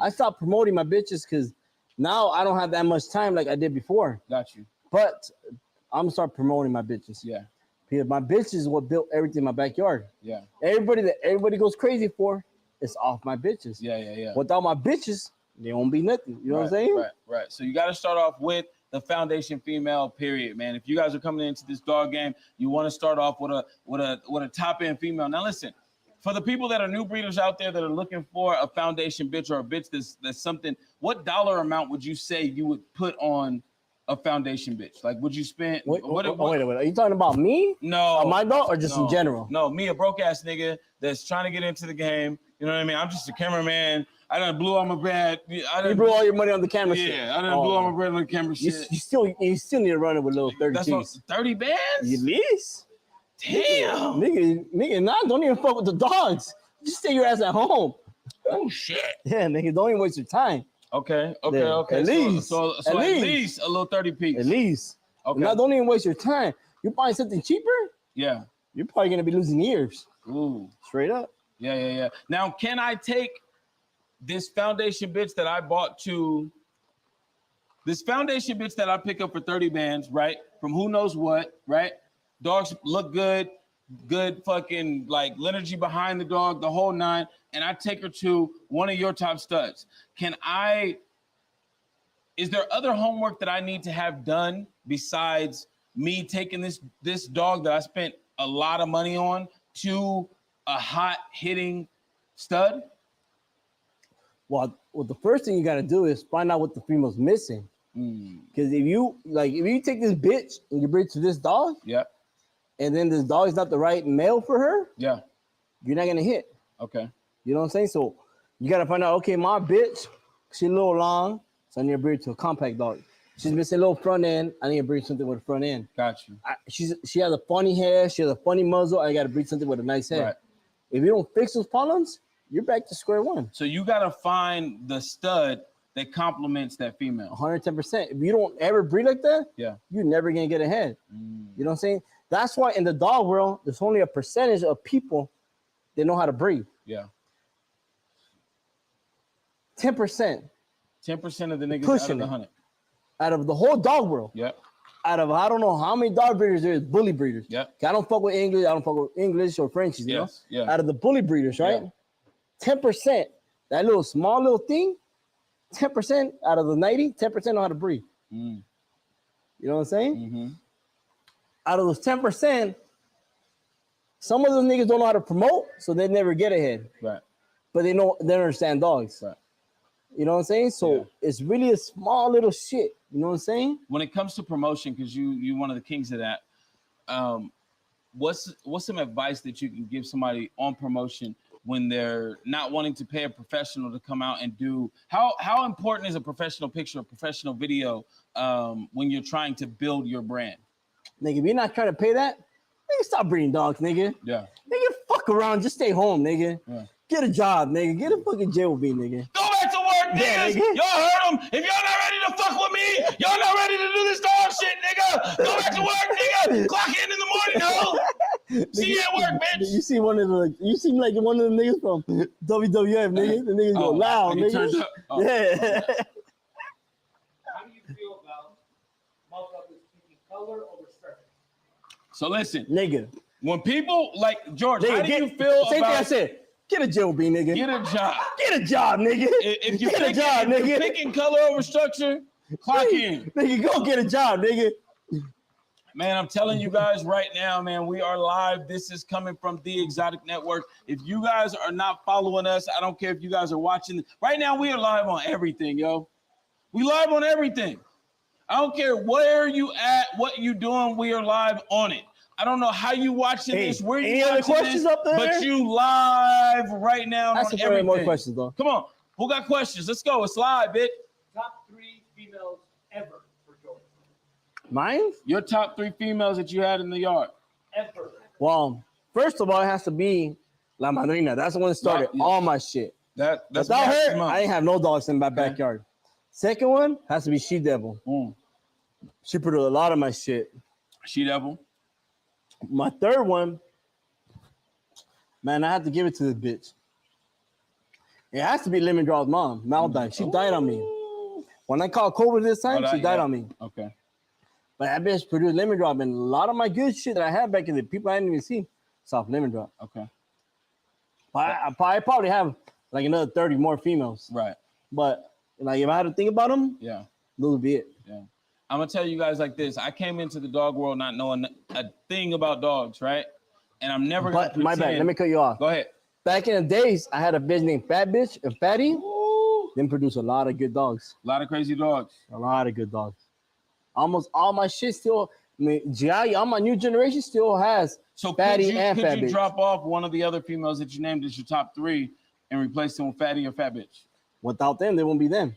I stopped promoting my bitches because now I don't have that much time like I did before. Got you. But I'm gonna start promoting my bitches. Yeah. Because my bitches is what built everything in my backyard. Yeah. Everybody goes crazy for is off my bitches. Yeah. Without my bitches, they won't be nothing. You know what I'm saying? Right. So you got to start off with the foundation female, period, man. If you guys are coming into this dog game, you want to start off with a top end female. Now listen, for the people that are new breeders out there that are looking for a foundation bitch or a bitch that's something, what dollar amount would you say you would put on a foundation bitch? Like, would you spend? Wait. Are you talking about me? No, My dog, or just no, in general? No, me, a broke ass nigga that's trying to get into the game. You know what I mean? I'm just a cameraman. I done blew all my bread. You blew all your money on the camera Yeah, shit. I done blew all my bread on the camera shit. You still need to run it with little 30 That's what, G's. 30 bands? At least. Damn. Nigga, nah, don't even fuck with the dogs. Just stay your ass at home. Oh shit. Yeah, nigga, don't even waste your time. Okay. Yeah, At least at least a little 30 piece. At least. Okay. Now, don't even waste your time. You buying something cheaper? Yeah. You're probably gonna be losing years. Ooh. Straight up. Yeah. Now, can I take this foundation bitch that I bought this foundation bitch that I pick up for 30 bands, right? From who knows what, right? Dogs look good fucking like liturgy behind the dog, the whole nine, and I take her to one of your top studs. Is there other homework that I need to have done besides me taking this dog that I spent a lot of money on to a hot hitting stud? Well, the first thing you gotta do is find out what the female's missing. Because if you take this bitch and you bring it to this dog, yeah, and then this dog is not the right male for her, yeah, you're not gonna hit. Okay. You know what I'm saying? So you gotta find out, okay, my bitch, she's a little long, so I need to bring her to a compact dog. She's missing a little front end, I need to bring something with a front end. Got you. She has a funny hair, she has a funny muzzle, I gotta bring something with a nice head. Right. If you don't fix those problems, you're back to square one. So you gotta find the stud that complements that female. 110%. If you don't ever breed like that, yeah, you're never gonna get ahead. You know what I'm saying? That's why in the dog world, there's only a percentage of people that know how to breed. Yeah. 10%. 10% of the niggas Pushing out of the it. 100. Out of the whole dog world. Yep. Out of I don't know how many dog breeders there is, bully breeders. Yep. I don't fuck with English. I don't fuck with English or Frenchies. You know. Yeah. Out of the bully breeders, right? 10%. That little small little thing. 10% out of the 90. 10% know how to breed. You know what I'm saying? Mm-hmm. Out of those 10%, some of those niggas don't know how to promote, so they never get ahead. Right. But they understand dogs. Right. You know what I'm saying? So it's really a small little shit. You know what I'm saying? When it comes to promotion, because you one of the kings of that, what's some advice that you can give somebody on promotion when they're not wanting to pay a professional to come out and do? How important is a professional picture, a professional video when you're trying to build your brand? Nigga, if you're not trying to pay that, nigga, stop breeding dogs, nigga. Yeah. Nigga, fuck around. Just stay home, nigga. Yeah. Get a job, nigga. Get a fucking jail with me, nigga. Go back to work, niggas. Nigga. Y'all heard them. If y'all not ready to fuck with me, y'all not ready to do this dog shit, nigga. Go back to work, nigga. Clock in the morning, ho. See you at work, bitch. You seem like one of the niggas from WWF, nigga. The niggas go loud, nigga. Yeah. How do you feel about motherfuckers speaking color over structure? So listen, nigga. When people like George, nigga, how do you feel same about? Thing I said. Get a job, nigga. Get a job. Get a job, nigga. If you're picking color over structure, clock in. Nigga, go get a job, nigga. Man, I'm telling you guys right now, man, we are live. This is coming from The Exotic Network. If you guys are not following us, I don't care if you guys are watching. Right now, we are live on everything, yo. We live on everything. I don't care where you at, what you doing, we are live on it. I don't know how you watching this, where you watching this, up there? but you live right now on everything. More questions, though. Come on. Who got questions? Let's go. It's live, bitch. Top 3 females ever for George. Mine? Your top 3 females that you had in the yard. Ever. Well, first of all, it has to be La Madrina. That's the one that started all my shit. That's without her, I ain't have no dogs in my backyard. Second one has to be She Devil. She produced a lot of my shit. She Devil. My third one, man, I have to give it to this bitch. It has to be Lemon Draw's mom, Maldive. She died on me. When I called COVID this time, she died on me. Okay. But that bitch produced Lemon Drop, and a lot of my good shit that I had back in the people I didn't even see saw Lemon Drop. Okay. I probably have like another 30 more females. Right. But like if I had to think about them, those would be it. Yeah. I'm gonna tell you guys like this. I came into the dog world not knowing a thing about dogs, right? And I'm never gonna pretend. My bad. Let me cut you off. Go ahead. Back in the days, I had a bitch named Fat Bitch and Fatty. Then produce a lot of good dogs. A lot of crazy dogs. A lot of good dogs. Almost all my shit still. I mean, GI, all my new generation still has So fatty could you, and could fat you bitch. drop off one of the other females that you named as your top 3 and replace them with fatty or fat bitch? Without them, they won't be them.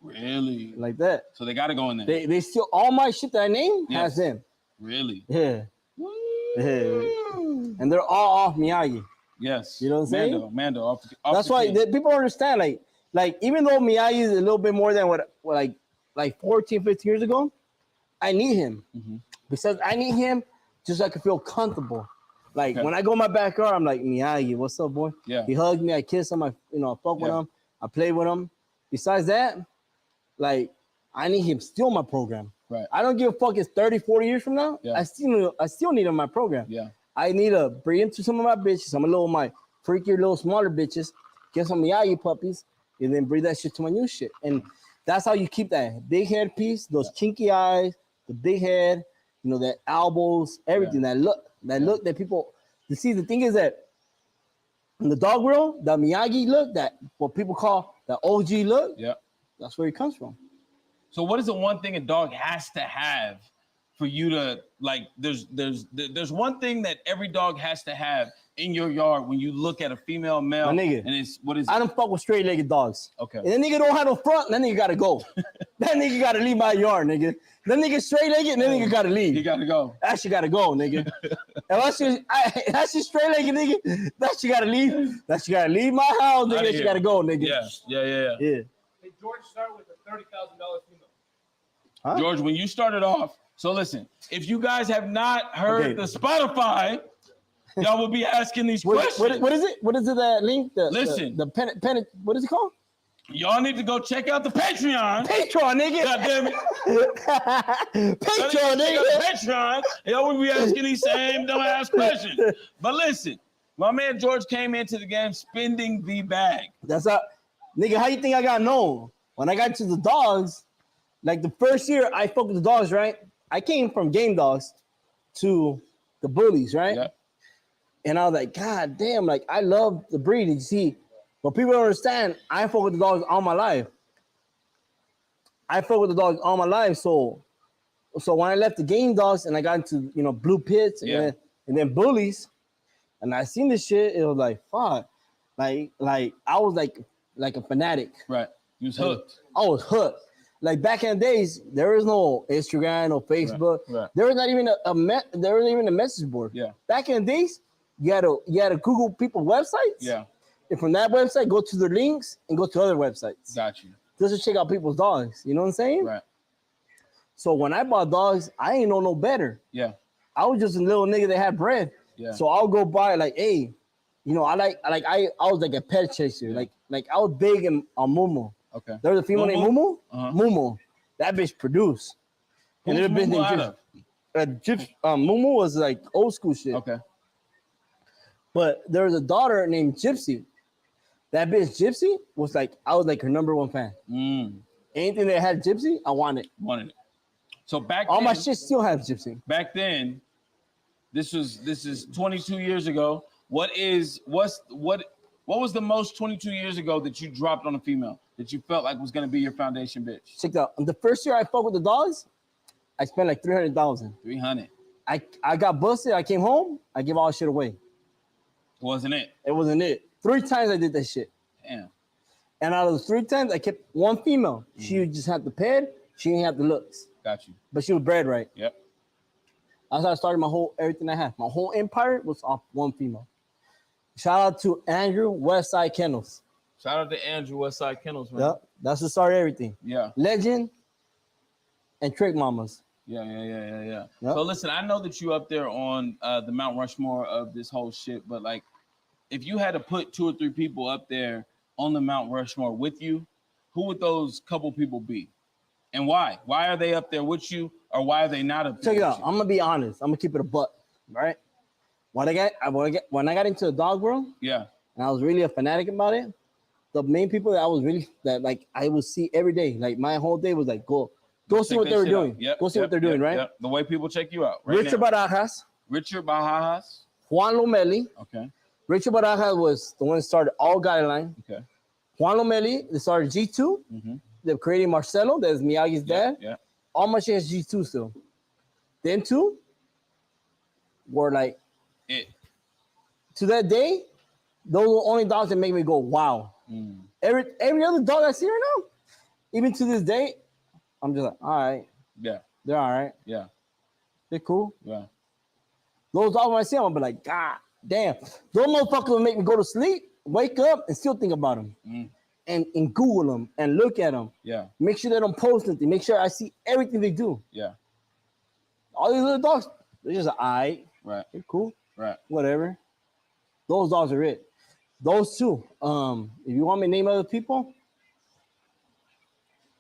Really? Like that. So they got to go in there. They still all my shit that I named has Yes. them. Really? Yeah. Woo! And they're all off Miyagi. Yes. You know what I'm saying? Mando. Off That's the why king. people understand. Like even though Miyagi is a little bit more than what like 14, 15 years ago, I need him. Mhm. Because I need him just so I can feel comfortable. Like Okay. when I go in my backyard, I'm like, Miyagi, what's up, boy? Yeah. He hugs me, I kiss him, I fuck with Yeah. him, I play with him. Besides that, like I need him still in my program. Right. I don't give a fuck. It's 30, 40 years from now. Yeah. I still need him in my program. Yeah. I need to bring him to some of my bitches, some of my freakier little smaller bitches, get some Miyagi puppies, and then bring that shit to my new shit. And that's how you keep that big head piece, those chinky eyes, the big head, that elbows, everything, that look that people. You see, the thing is that in the dog world, the Miyagi look, that what people call the OG look, Yeah. that's where it comes from. So what is the one thing a dog has to have for you to like? There's one thing that every dog has to have in your yard when you look at a female male. My nigga, and it's what is I it? don't fuck with straight-legged dogs. Okay. And that nigga don't have no front, that nigga gotta go. That nigga gotta leave my yard, nigga. That nigga straight-legged, that nigga gotta leave. He got to go. That shit gotta go, nigga. If that's just straight-legged, nigga, that shit gotta leave. That shit gotta leave my house, nigga. Outta That shit here. gotta go, nigga. Yeah. Yeah. Hey, George started with a $30,000 female. Huh? George, when you started off, so listen, if you guys have not heard Okay. the Spotify, y'all will be asking these questions. What is it? What is it that link? Listen. The pen, what is it called? Y'all need to go check out the Patreon. Patreon, nigga. God damn it. Patreon, Y'all need to check out nigga. the Patreon. Y'all will be asking these same dumbass questions. But listen, my man George came into the game spending the bag. That's how, nigga. How you think I got known? When I got to the dogs, like the first year I fucked with the dogs, right? I came from game dogs to the bullies, right? Yeah. And I was like, God damn, like I love the breed. You see, but people don't understand. I fuck with the dogs all my life. So when I left the game dogs and I got into blue pits and then bullies, and I seen this shit, it was like fuck, like I was like a fanatic. Right. You was hooked. I was hooked. Like back in the days, there was no Instagram, no Facebook. Right. There was not even there wasn't even a message board. Yeah. Back in the days, you had to Google people's websites. Yeah. And from that website, go to their links and go to other websites. Got you. Just to check out people's dogs. You know what I'm saying? Right. So when I bought dogs, I ain't know no better. Yeah. I was just a little nigga that had bread. Yeah. So I'll go buy I was like a pet chaser. Yeah. Like I was big on Mumu. Okay. There was a female named Mumu. Uh-huh. Mumu. That bitch produced. Who's there's a bitch Mumu named out Mumu was like old school shit. Okay. But there was a daughter named Gypsy. That bitch Gypsy was like, I was like her number one fan. Anything that had Gypsy, I wanted. Wanted it. So back All then, my shit still has Gypsy. back then, this is 22 years ago. What was the most 22 years ago that you dropped on a female that you felt like was gonna be your foundation bitch? Check it out. The first year I fucked with the dogs, I spent like 300,000. 300. I got busted. I came home. I gave all the shit away. Wasn't it? It wasn't it. 3 times I did that shit. Damn. And out of those 3 times, I kept one female. She just had the ped. She didn't have the looks. Got you. But she was bred right. Yep. That's how I started everything I had. My whole empire was off one female. Shout out to Andrew Westside Kennels. Shout out to Andrew Westside Kennels, man. Yep. That's what started everything. Yeah. Legend and Trick Mamas. Yeah. Yep. So listen, I know that you up there on the Mount Rushmore of this whole shit, but like, if you had to put 2 or 3 people up there on the Mount Rushmore with you, who would those couple people be, and why? Why are they up there with you, or why are they not up there? Check it with out. you? I'm gonna be honest. I'm gonna keep it a buck, right? When I got into the dog world, Yeah. and I was really a fanatic about it, the main people that I would see every day, like my whole day was like, go see Check what that they were shit out. doing. Yep, Go see what they're doing, right? Yep. The way people check you out. Right Richard now. Barajas, Richard Bajajas. Juan Lomeli. Okay. Richard Barajas was the one that started All Guideline. Okay. Juan Lomeli, they started G2. Mm-hmm. They're creating Marcelo, that's Miyagi's dad. Yeah. all my shit has G2 still. Then two were like It. to that day, those were the only dogs that make me go, wow. Every other dog I see right now, even to this day, I'm just like, all right, Yeah. they're all right. Yeah. They're cool. Yeah. Those dogs when I see them, I'll be like, God damn. Those motherfuckers will make me go to sleep, wake up, and still think about them. And Google them and look at them. Yeah. Make sure they don't post anything. Make sure I see everything they do. Yeah. All these little dogs, they're just all right. Right. They're cool. Right. Whatever. Those dogs are it. Those two. If you want me to name other people,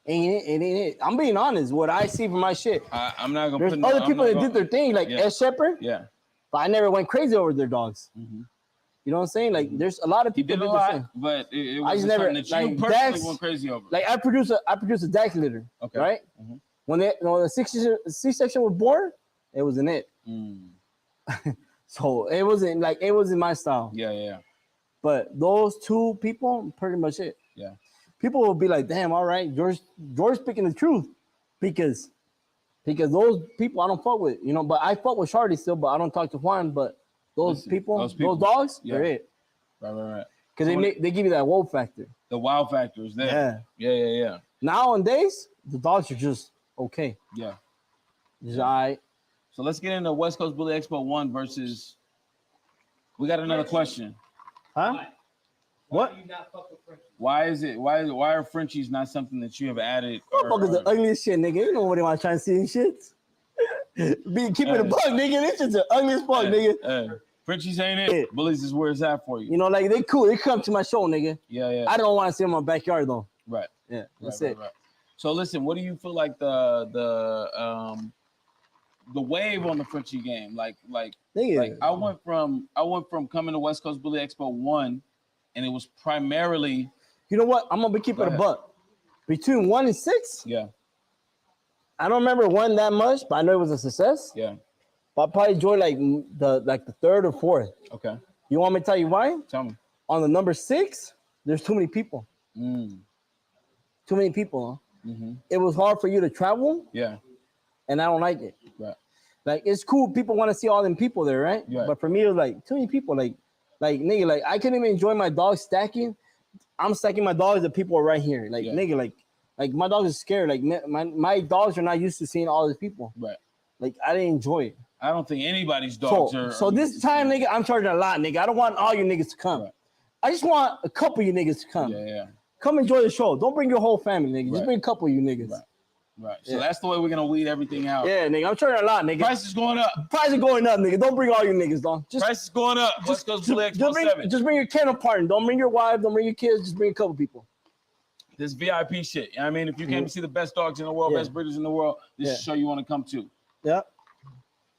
ain't it. I'm being honest. What I see from my shit. I'm not gonna. There's other people that did their thing, like Ed Shepherd. Yeah. But I never went crazy over their dogs. You know what I'm saying? Like, there's a lot of He people did a that did the lot, same. but it I was just never something that you like personally Dax, went crazy over. like I produce a Dax litter. Okay. Right? When the C-section was born, it wasn't it. So it wasn't my style. Yeah. But those two people, pretty much it. Yeah. People will be like, damn, all right, George speaking the truth. Because those people I don't fuck with, you know, but I fuck with Shardy still, but I don't talk to Juan. But those people, those dogs, they're it. Right. Because they give you that wow factor. The wow factor is there. Yeah. Nowadays, the dogs are just okay. Yeah. Just all right. So let's get into West Coast Bully Expo 1 versus. We got another question. Huh? Why What? do you not fuck with Frenchies? Why are Frenchies not something that you have added? Motherfuckers the ugliest shit, nigga. You know what they want to try and see and shit. Keeping a bug, nigga. This shit's the ugliest fuck, nigga. Frenchies ain't it. Bullies is where it's at for you. You know, like they cool. They come to my show, nigga. Yeah. I don't want to see them in my backyard though. Right. Yeah, that's Right. it. So listen, what do you feel like the wave on the Frenchie game? Like Nigga. I went from coming to West Coast Bully Expo 1, and it was primarily. You know what? I'm gonna be keeping a buck. Between 1 and 6, Yeah. I don't remember one that much, but I know it was a success. Yeah. But I probably enjoyed the third or fourth. Okay. You want me to tell you why? Tell me. On the number 6, there's too many people. Too many people. Huh? It was hard for you to travel, Yeah. and I don't like it. Right. Like it's cool. People want to see all them people there, right? Yeah. But for me, it was like too many people. Like nigga, like I couldn't even enjoy my dog stacking. I'm stacking my dogs. The people are right here. Like nigga, like my dog is scared. Like my dogs are not used to seeing all these people. Right. Like I didn't enjoy it. I don't think anybody's dogs are. So this time, nigga, I'm charging a lot, nigga. I don't want all you niggas to come. Right. I just want a couple of you niggas to come. Yeah. Come enjoy the show. Don't bring your whole family, nigga. Just Right. bring a couple of you niggas. Right. So that's the way we're gonna weed everything out. Yeah, nigga. I'm charging a lot, nigga. Price is going up. Price is going up, nigga. Don't bring all your niggas, dog. Price is going up. West Coast Bully Expo 7. Just bring your kennel partner. Don't bring your wife. Don't bring your kids. Just bring a couple people. This VIP shit. You know what I mean, if you came to see the best dogs in the world, best breeders in the world, this is a show you want to come to. Yeah.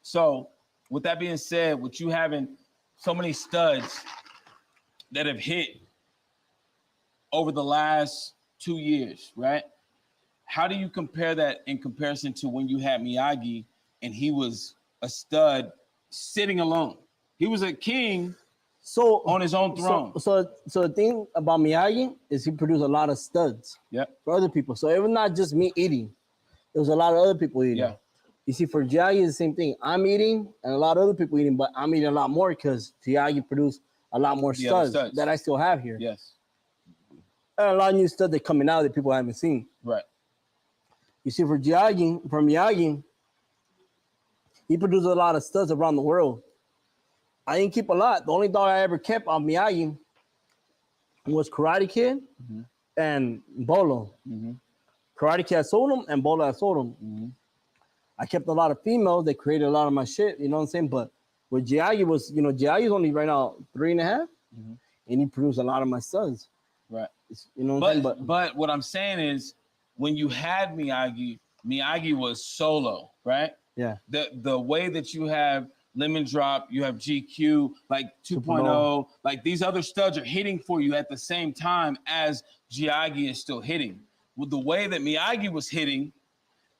So, with that being said, with you having so many studs that have hit over the last 2 years, right? How do you compare that in comparison to when you had Miyagi and he was a stud sitting alone? He was a king on his own throne. So the thing about Miyagi is he produced a lot of studs for other people. So it was not just me eating. There was a lot of other people eating. Yeah. You see, for Giagi, it's the same thing. I'm eating and a lot of other people eating, but I'm eating a lot more because Giagi produced a lot more studs that I still have here. Yes. And a lot of new studs that are coming out that people haven't seen. Right. You see, for Miyagi, he produced a lot of studs around the world. I didn't keep a lot. The only dog I ever kept on Miyagi was Karate Kid and Bolo. Karate Kid I sold him and Bolo I sold him. I kept a lot of females that created a lot of my shit, you know what I'm saying? But with Giagi was, Giagi's only right now 3.5, and he produced a lot of my sons. Right. You know what I'm saying? But what I'm saying is when you had Miyagi was solo, right? Yeah. The way that you have Lemon Drop, you have GQ, like 2.0, like these other studs are hitting for you at the same time as Giagi is still hitting. With the way that Miyagi was hitting,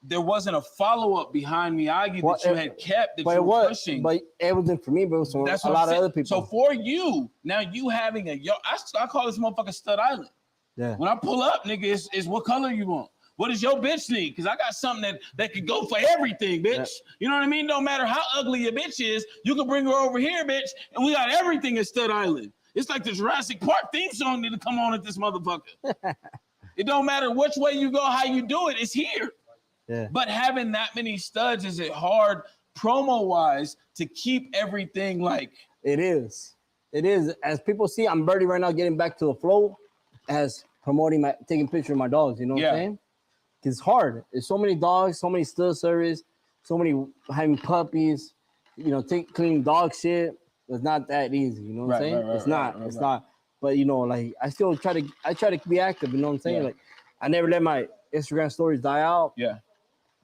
there wasn't a follow-up behind Miyagi that you had kept that you were pushing. But it wasn't for me, but it was for a lot of other people. So for you, now you having I call this motherfucker Stud Island. Yeah. When I pull up, nigga, it's what color you want. What does your bitch need? Because I got something that could go for everything, bitch. You know what I mean? No matter how ugly your bitch is, you can bring her over here, bitch, and we got everything at Stud Island. It's like the Jurassic Park theme song need to come on at this motherfucker. It don't matter which way you go, how you do it, it's here. Yeah. But having that many studs, is it hard promo-wise to keep everything like? It is. It is. As people see, I'm Birdie right now getting back to the flow as promoting taking pictures of my dogs, you know what I'm saying? It's hard. There's so many dogs, so many stud service, so many having puppies, you know, cleaning dog shit. It's not that easy, you know what I'm saying? It's not. But you know, like I try to be active, you know what I'm saying? Yeah. Like I never let my Instagram stories die out. Yeah.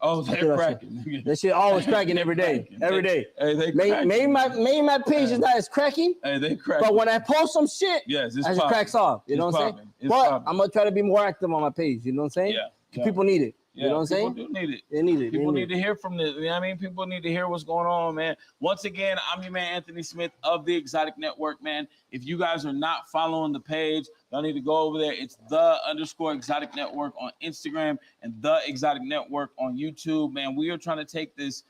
Oh, they're cracking. That shit always cracking every day. Every day. Hey, they maybe my page is not as cracking. Hey, they cracking. But when I post some shit, yes, it cracks off. You know what I'm saying? But I'm gonna try to be more active on my page. You know what I'm saying? Yeah. People need it. Yeah, you know what I'm saying? People do need it. They need it. People need to hear from this. You know what I mean? People need to hear what's going on, man. Once again, I'm your man, Anthony Smith of the Exotic Network, man. If you guys are not following the page, y'all need to go over there. It's _Exotic Network on Instagram and the Exotic Network on YouTube, man. We are trying to take this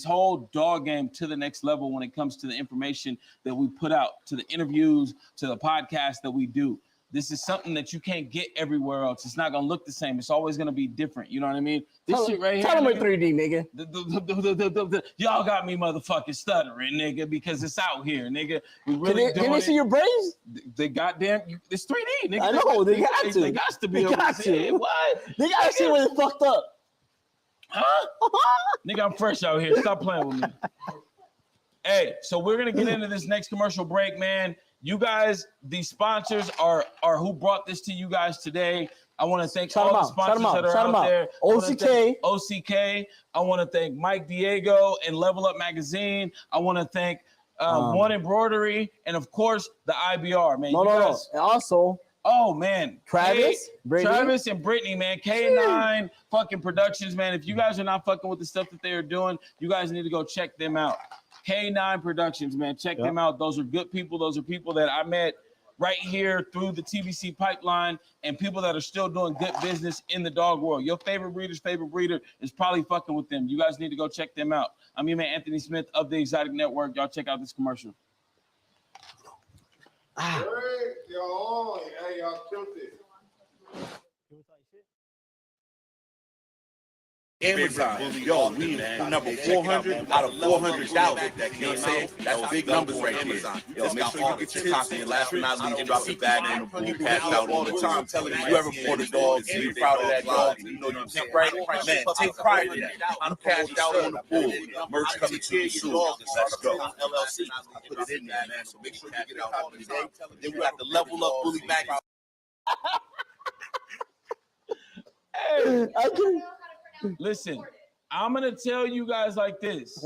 whole dog game to the next level when it comes to the information that we put out, to the interviews, to the podcast that we do. This is something that you can't get everywhere else. It's not gonna look the same. It's always gonna be different. You know what I mean? This shit right here. Tell them in 3D, nigga. Y'all got me motherfucking stuttering, nigga, because it's out here, nigga. We really can they see your brains? They goddamn, it's 3D, nigga. I know they got to. They got to be able to see it. What? They gotta see where they fucked up. Huh? Nigga, I'm fresh out here. Stop playing with me. Hey, so we're gonna get into this next commercial break, man. You guys, these sponsors are who brought this to you guys today. I want to thank all the sponsors that are out there. OCK. I want to thank Mike Diego and Level Up Magazine. I want to thank One Embroidery and of course the IBR, man. No. And also, oh man, Travis and Brittany, man. K9 fucking Productions, man. If you guys are not fucking with the stuff that they are doing, you guys need to go check them out. K9 Productions, man. Check them out. Those are good people. Those are people that I met right here through the TBC pipeline and people that are still doing good business in the dog world. Your favorite breeder's favorite breeder is probably fucking with them. You guys need to go check them out. I'm your man, Anthony Smith of the Exotic Network. Y'all check out this commercial. Hey, y'all killed it. Amazon, yo, we number 400 out of 400,000. You know what I'm saying? That's big numbers right here. Yo, make sure you get your copy. And last but not least, drop the bag on the pool, pass out all the time, telling you ever bought a dog, be proud of that dog. You know, you take pride, man, take pride in that. I'm cashed out on the pool. Merch coming to you soon. Let's go. LLC, I put it in there, man. So make sure you get a copy today. Then we got the Level Up Bully Magazine. Hey, listen, I'm gonna tell you guys like this.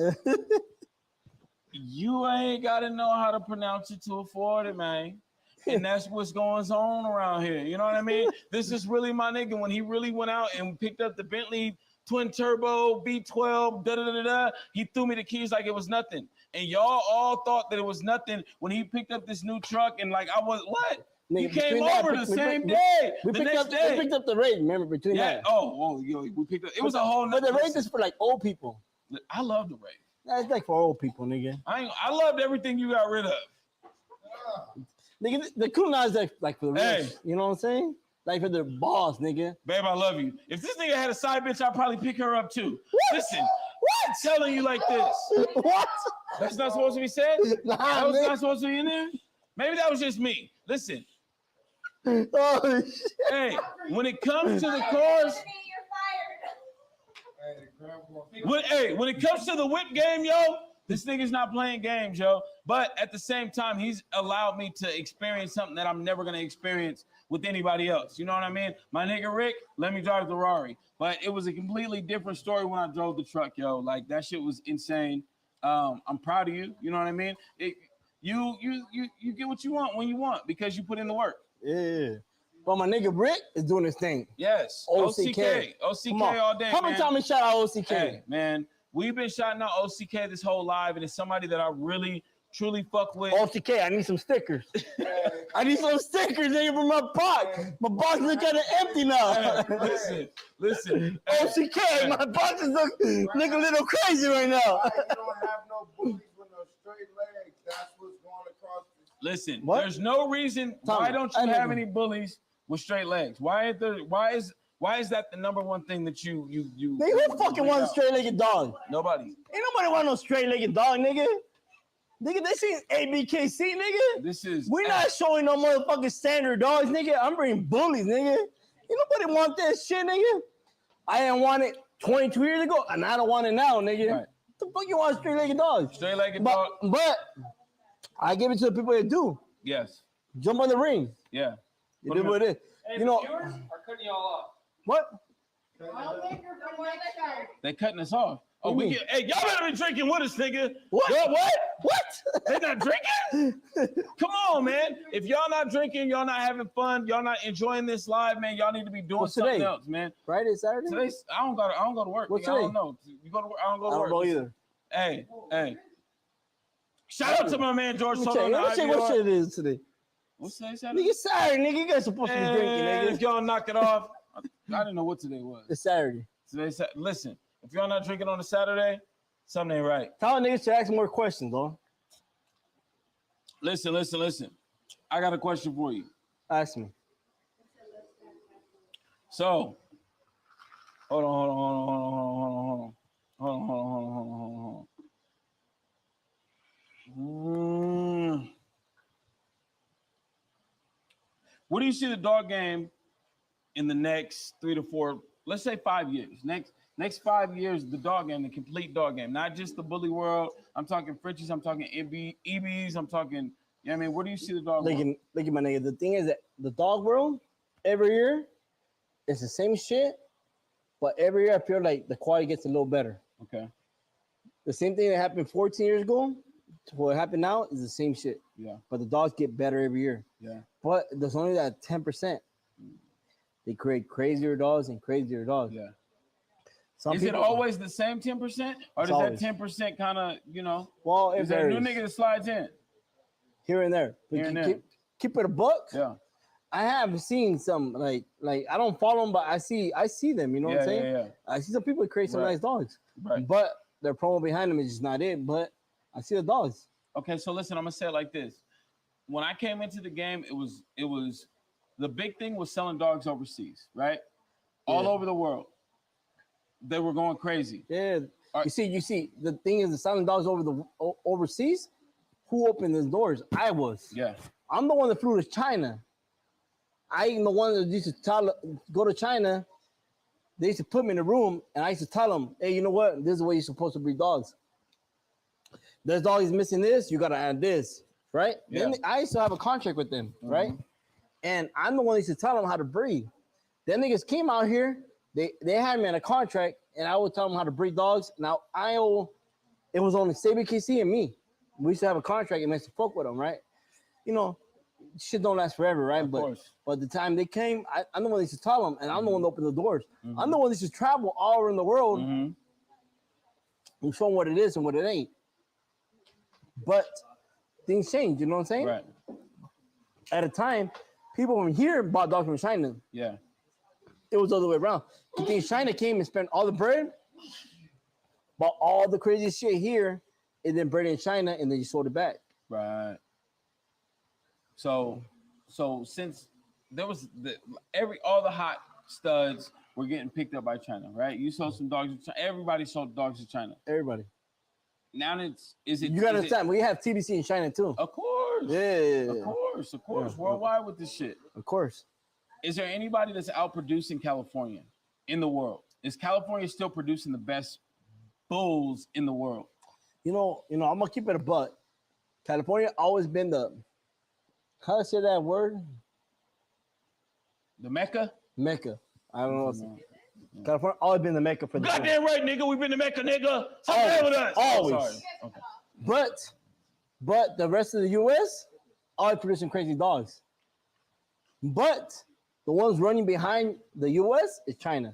You ain't gotta know how to pronounce it to afford it, man. And that's what's going on around here. You know what I mean? This is really my nigga. When he really went out and picked up the Bentley twin turbo V12, he threw me the keys like it was nothing. And y'all all thought that it was nothing when he picked up this new truck and like I was what? He came over the same day. We picked up the rate, remember, between that. We picked up. It was a whole. But the rate is for like old people. I love the rate. That's like for old people, nigga. I loved everything you got rid of. Nigga, the Kuna is like for the rich. You know what I'm saying? Like for the boss, nigga. Babe, I love you. If this nigga had a side bitch, I'd probably pick her up too. What? Listen, I'm telling you like this. What? That's not supposed to be said? That was not supposed to be in there? Maybe that was just me. Listen. Oh, shit. Hey, when it comes to the cars, when it comes to the whip game, yo, this nigga's not playing games, yo. But at the same time, he's allowed me to experience something that I'm never gonna experience with anybody else. You know what I mean? My nigga Rick let me drive the Rari, but it was a completely different story when I drove the truck, yo. Like that shit was insane. I'm proud of you. You know what I mean? You get what you want when you want because you put in the work. Yeah. But my nigga Rick is doing his thing. Yes. OCK all day. How many times we shout out OCK? Hey, man, we've been shouting out OCK this whole live, and it's somebody that I really truly fuck with. OTK, I need some stickers. I need some stickers, nigga, for my box. My box is kind of empty now. Listen. OTK, my box is look a little crazy right now. Why you don't have no bullies with no straight legs? That's what's going across the Listen, What? there's no reason. Tommy, Why don't I you never- have any bullies with straight legs? Why is that the number one thing that you Nigga, who fucking wants a straight-legged dog? Nobody. Ain't nobody want no straight-legged dog, nigga. Nigga, they seen ABKC, nigga. This is We're not showing no motherfucking standard dogs, nigga. I'm bringing bullies, nigga. Ain't nobody want that shit, nigga. I didn't want it 22 years ago, and I don't want it now, nigga. Right. The fuck you want straight-legged dogs? Straight-legged dog. But I give it to the people that do. Yes. Jump on the ring. Yeah. You do what it is. Hey, You know the viewers are cutting y'all off. what? I'll make her for next time. They cutting us off. Oh, What do we you get. Hey, y'all better be drinking with us, nigga. What? What? They not drinking? Come on, man. If y'all not drinking, y'all not having fun, y'all not enjoying this live, man. Y'all need to be doing What's something today? else, man. Friday, Saturday? Today's I don't go to work. What's nigga. I don't today? know. You go to work. I don't go I to don't work. know either. Hey. Shout out to my man George Let me Soto. check. Let me check what shit it is today. What's today, Saturday? Nigga, Saturday, nigga. You guys supposed to be drinking, If nigga. y'all knock it off, I didn't know what today was. It's Saturday. Listen, if y'all not drinking on a Saturday, something ain't right. Tell niggas to ask more questions, though. Listen. I got a question for you. Ask me. So, hold on. What do you see the dog game in the next 3 to 4, let's say 5 years? Next 5 years, the dog game, the complete dog game, not just the bully world. I'm talking Frenchies, I'm talking EBs, I'm talking, you know what I mean? Where do you see the dog world? Look at my nigga. The thing is that the dog world, every year, it's the same shit, but every year I feel like the quality gets a little better. Okay. The same thing that happened 14 years ago to what happened now is the same shit. Yeah. But the dogs get better every year. Yeah. But there's only that 10%. They create crazier dogs and crazier dogs. Yeah. Some Is it people- always the same 10%? Or It's does always. that 10% kind of, Well, it is there a new varies. nigga that slides in? Here and there. But Here and there. keep it a buck. Yeah. I have seen some like I don't follow them, but I see them. You know what I'm saying? Yeah. I see some people that create some Right. nice dogs, Right. but their promo behind them is just not it. But I see the dogs. Okay, so listen, I'm gonna say it like this. When I came into the game, it was the big thing was selling dogs overseas, right? All Yeah. over the world. They were going crazy. Yeah. All right. You see. The thing is, the selling dogs overseas. Who opened those doors? I was. Yeah. I'm the one that flew to China. I am the one that used to go to China. They used to put me in a room, and I used to tell them, "Hey, you know what? This is the way you're supposed to breed dogs. This dog is missing this. You gotta add this, right?" Yeah. Then I used to have a contract with them, right? And I'm the one that used to tell them how to breed. Then niggas came out here. They had me on a contract, and I would tell them how to breed dogs. Now it was only KC and me. We used to have a contract, and we used to fuck with them, right? You know, shit don't last forever, right? Of course. But the time they came, I'm the one that used to tell them, and I'm the one that opened the doors. I'm the one that used to travel all around the world Mhm. and show them what it is and what it ain't. But things change, you know what I'm saying? Right. At a time, people from here bought dogs from China. Yeah. It was the other way around. You think China came and spent all the bread, bought all the crazy shit here, and then bred it in China, and then you sold it back. Right. So since there was all the hot studs were getting picked up by China, right? You sold some dogs to China. Everybody sold dogs to China. Everybody. Now you You gotta understand, we have TBC in China too. Of course. Yeah. Of course. Yeah. Worldwide with this shit. Of course. Is there anybody that's outproducing California in the world? Is California still producing the best bulls in the world? You know, I'm gonna keep it a buck. California always been the, how do I say that word? The Mecca? Mecca. I don't know. What's California always been the Mecca for the bulls. Goddamn right, nigga. We've been to Mecca, nigga. Stop playing with us. Always. Oh, sorry. Okay. But the rest of the US always producing crazy dogs. But the ones running behind the US is China.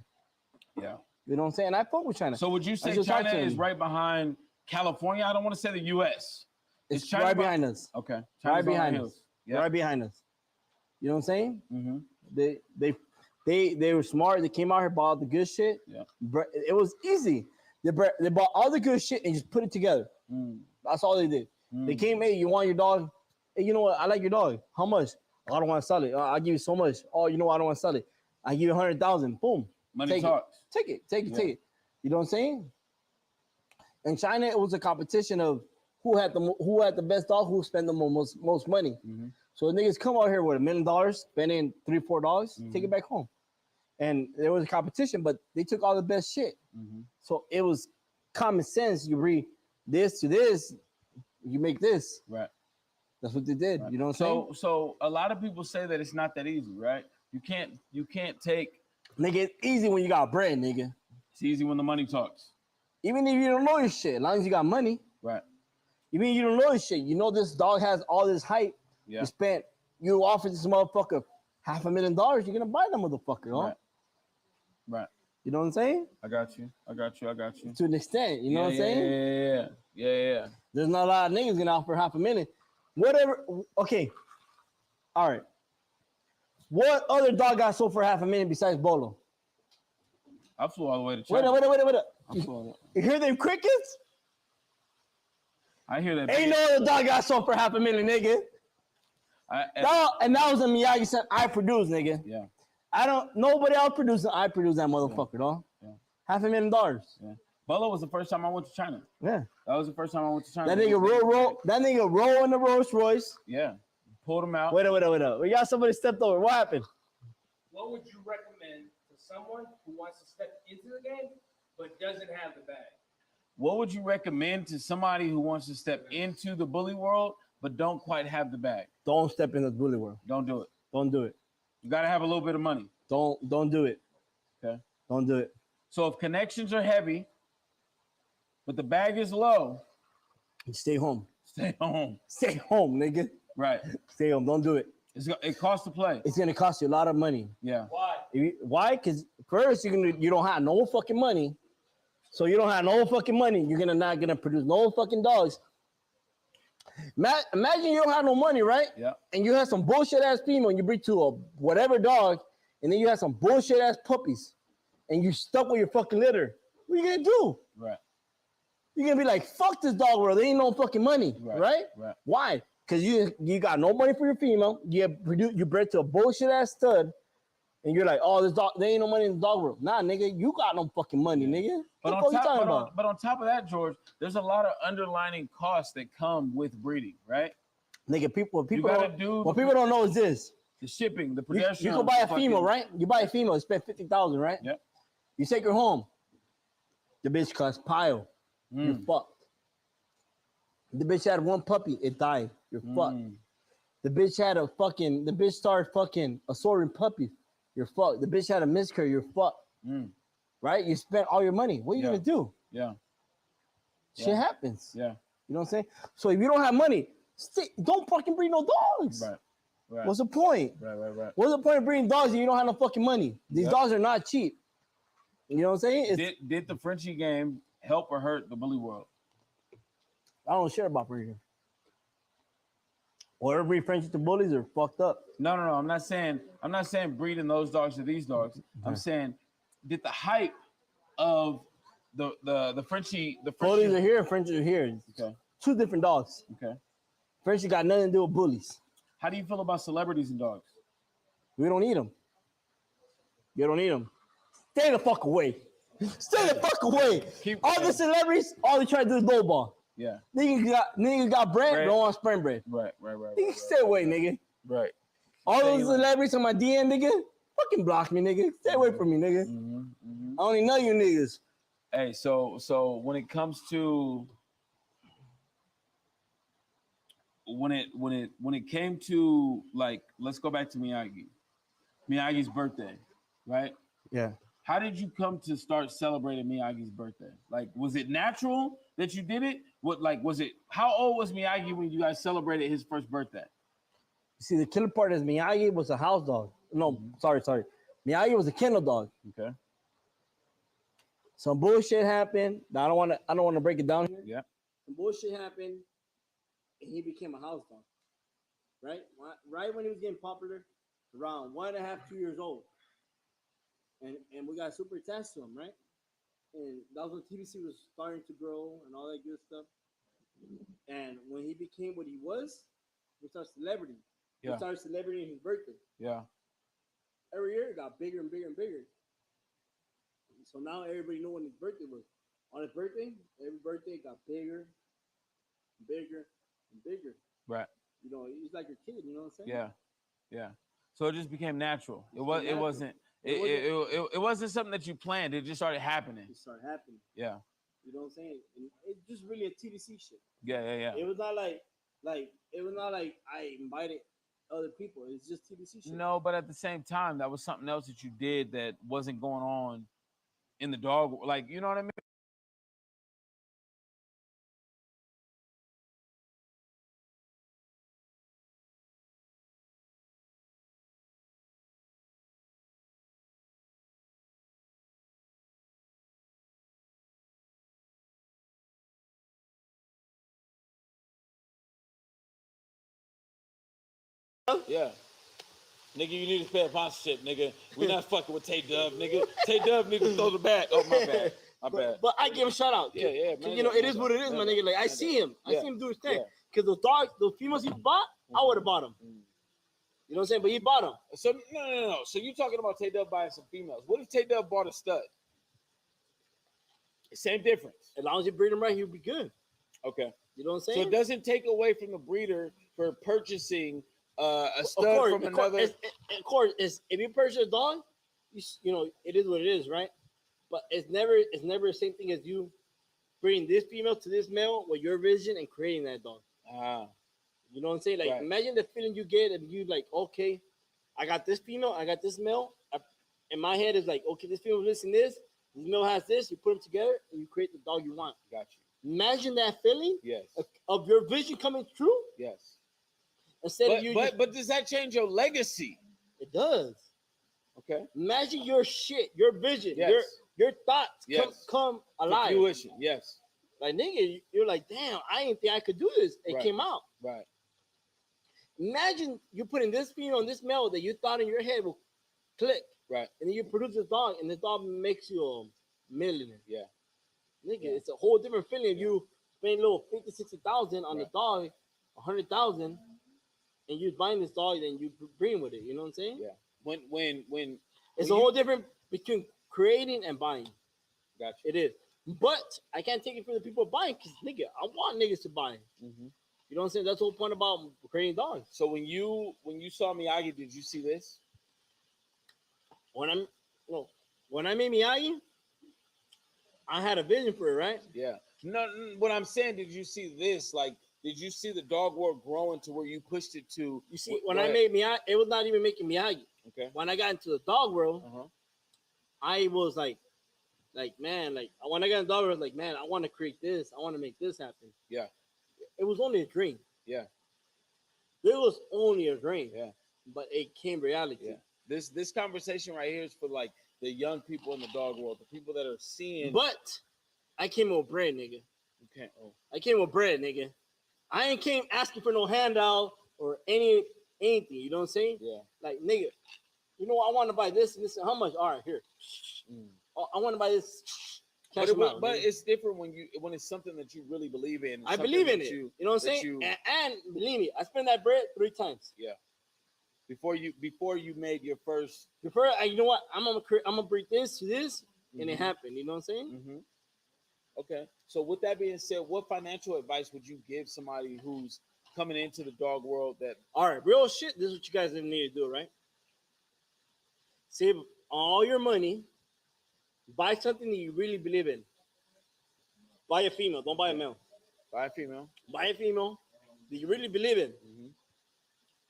Yeah. You know what I'm saying? I fuck with China. So would you say just talk China to is him. right behind California? I don't want to say the U.S. It's China right bu- behind us. Okay. Right China's on the behind hills. us. Yeah. Right behind us. You know what I'm saying? Mm-hmm. They were smart. They came out here, bought the good shit. Yeah. It was easy. They bought all the good shit and just put it together. Mm. That's all they did. They came, hey, you want your dog? Hey, you know what? I like your dog. How much? Oh, I don't want to sell it. I'll give you so much. Oh, you know what? I don't want to sell it. I give you 100,000. Boom. Money Take talks. it. Take it. You know what I'm saying? In China, it was a competition of who had the best dog, who spent the most money. Mm-hmm. So niggas come out here with $1 million, spending $3-4, take it back home. And there was a competition, but they took all the best shit. Mm-hmm. So it was common sense. You read this to this, you make this. Right. That's what they did. Right. You know what I'm saying? So a lot of people say that it's not that easy, right? You can't take. Nigga, it's easy when you got bread, nigga. It's easy when the money talks. Even if you don't know your shit, as long as you got money. Right. Even if you don't know your shit, you know this dog has all this hype. Yeah. You offer this motherfucker $500,000, you're gonna buy that motherfucker, huh? Right. Right. You know what I'm saying? I got you. To an extent, you know what I'm saying? Yeah. There's not a lot of niggas gonna offer $500,000. Whatever. Okay. All right. What other dog got sold for $500,000 besides Bolo? I flew all the way to Wait China. up. You hear them crickets? I hear that. Ain't no other dog got sold for $500,000, nigga. And that was a Miyagi son I produced, nigga. Yeah. Nobody else produced it. I produced that motherfucker, dog. Yeah. $500,000. Yeah. Bolo was the first time I went to China. Yeah. That was the first time I went to China. That nigga roll in the Rolls Royce. Yeah. Pulled him out. Wait up. We got somebody stepped over. What happened? What would you recommend to someone who wants to step into the game but doesn't have the bag? What would you recommend to somebody who wants to step into the bully world but don't quite have the bag? Don't step in the bully world. Don't do it. Don't do it. You got to have a little bit of money. Don't do it. Okay. Don't do it. So if connections are heavy, but the bag is low, stay home. Stay home. Stay home, nigga. Right. Stay home. Don't do it. It costs to play. It's gonna cost you a lot of money. Yeah. Why? Why? Because first you don't have no fucking money. So you don't have no fucking money. You're not gonna produce no fucking dogs. Imagine you don't have no money, right? Yeah. And you have some bullshit ass female and you breed to a whatever dog, and then you have some bullshit ass puppies, and you stuck with your fucking litter. What are you gonna do? Right. You're gonna be like, fuck this dog world. There ain't no fucking money, right? Why? Because you got no money for your female. You bred to a bullshit ass stud, and you're like, oh, this dog, there ain't no money in the dog world. Nah, nigga, you got no fucking money, nigga. But What the fuck you talking about? but on top of that, George, there's a lot of underlining costs that come with breeding, right? Nigga, people gotta don't, do what the- people don't know is this. The shipping, the You production. can buy a female, right? You buy a female, you spend $50,000, right? Yep. You take her home. The bitch costs pile. You're fucked. The bitch had one puppy, it died. You're fucked. The bitch started fucking assorting puppies. You're fucked. The bitch had a miscarriage. You're fucked. Right? You spent all your money. What are you gonna do? Yeah. Shit happens. Yeah. You know what I'm saying? So if you don't have money, don't fucking breed no dogs. Right. What's the point? Right. What's the point of breeding dogs if you don't have no fucking money? These dogs are not cheap. You know what I'm saying? Did the Frenchie game help or hurt the bully world? I don't share about breeding. Whatever breed Frenchies to bullies are fucked up. No. I'm not saying breeding those dogs to these dogs. I'm saying, did the hype of the Frenchie Bullies are here and Frenchies are here. Okay. Two different dogs. Okay. Frenchie got nothing to do with bullies. How do you feel about celebrities and dogs? We don't need them. You don't need them. Stay the fuck away. Stay the fuck away. All the celebrities, all they try to do is lowball. Yeah. Niggas got bread, don't want sperm bread. Right. Nigga, stay away, nigga. Right. All those celebrities on my DM, nigga, fucking block me, nigga. Stay away from me, nigga. I only know you niggas. Hey, so when it comes to when it came to, like, let's go back to Miyagi's birthday, right? Yeah. How did you come to start celebrating Miyagi's birthday? Like, was it natural that you did it? How old was Miyagi when you guys celebrated his first birthday? See, the killer part is Miyagi was a house dog. No, sorry. Miyagi was a kennel dog. Okay. Some bullshit happened. Now, I don't want to break it down here. Yeah. Some bullshit happened. and he became a house dog. Right when he was getting popular, around 1.5, 2 years old, and we got super attached to him, right? And that was when TBC was starting to grow and all that good stuff. And when he became what he was, we started celebrity. Yeah. We started celebrating his birthday. Yeah. Every year it got bigger and bigger and bigger. So now everybody knew when his birthday was. On his birthday, every birthday it got bigger, bigger, and bigger. Right. You know, he's like your kid. You know what I'm saying? Yeah. Yeah. So it just became natural. It wasn't. It wasn't something that you planned. It just started happening. It started happening. Yeah. You know what I'm saying? And it's just really a TDC shit. Yeah. It was not like I invited other people. It's just TDC shit. No, but at the same time, that was something else that you did that wasn't going on in the dog. Like, you know what I mean? Yeah. Nigga, you need to pay a sponsorship, nigga. We not fucking with Tay Dub, nigga. Tay Dub need to throw the bag. Oh, my bad. My bad. But I give him a shout out. Yeah, man. You know, it is what it is, my nigga. Like, I see him. I see him do his thing. Because those dogs, those females he bought, I would have bought them. You know what I'm saying? But he bought them. So, no. So you talking about Tay Dub buying some females. What if Tay Dub bought a stud? Same difference. As long as you breed him right, he'll be good. Okay. You know what I'm So saying? it doesn't take away from the breeder for purchasing a stud from another. Of course, if you purchase a dog, you know, it is what it is, right? But it's never the same thing as you bringing this female to this male with your vision and creating that dog. You know what I'm saying? Like, imagine the feeling you get if you like, okay, I got this female, I got this male. In my head is like, okay, this female listening to this male has this. You put them together and you create the dog you want. Got you. Imagine that feeling. Yes. Of your vision coming true. Yes. Instead of you, but does that change your legacy? It does. Okay. Imagine your shit, your vision, Yes. your thoughts come alive. Fruition. Yes. Like, nigga, you're like, damn, I didn't think I could do this. It came out. Right. Imagine you putting this female and this male that you thought in your head will click. Right. And then you produce this dog, and this dog makes you a millionaire. Yeah. Nigga, it's a whole different feeling if you spend a little 50, 60,000 on the dog, 100,000, and you buying this dog, and you bring with it. You know what I'm saying? Yeah. When it's a whole different between creating and buying. Gotcha. It is. But I can't take it for the people buying because, nigga, I want niggas to buy. Mm-hmm. You know what I'm saying? That's the whole point about creating dogs. So when you saw Miyagi, did you see this? When I made Miyagi, I had a vision for it, right? Yeah. No, what I'm saying, did you see this? Like, did you see the dog world growing to where you pushed it to? You see, when I made Miyagi, it was not even making Miyagi. Okay. When I got into the dog world, I was like, man, like when I got into the dog world, I was like, man, I want to create this. I want to make this happen. Yeah. It was only a dream. Yeah. It was only a dream. Yeah. But it came reality. Yeah. This conversation right here is for like the young people in the dog world, the people that are seeing. But I came with bread, nigga. Okay. Oh. I came with bread, nigga. I ain't came asking for no handout or anything. You know what I'm saying? Yeah. Like, nigga, you know, I want to buy this and this. And how much? All right, here. I want to buy this. But it's different when it's something that you really believe in. I believe in it. You know what I'm saying? And believe me, I spent that bread 3 times. Yeah. Before you made your first. You know what? I'm gonna bring this to this, and it happened. You know what I'm saying? Mm-hmm. Okay. So with that being said, what financial advice would you give somebody who's coming into the dog world? That all right, real shit. This is what you guys need to do, right? Save all your money. Buy something that you really believe in. Buy a female. Don't buy a male. Buy a female. Buy a female that you really believe in.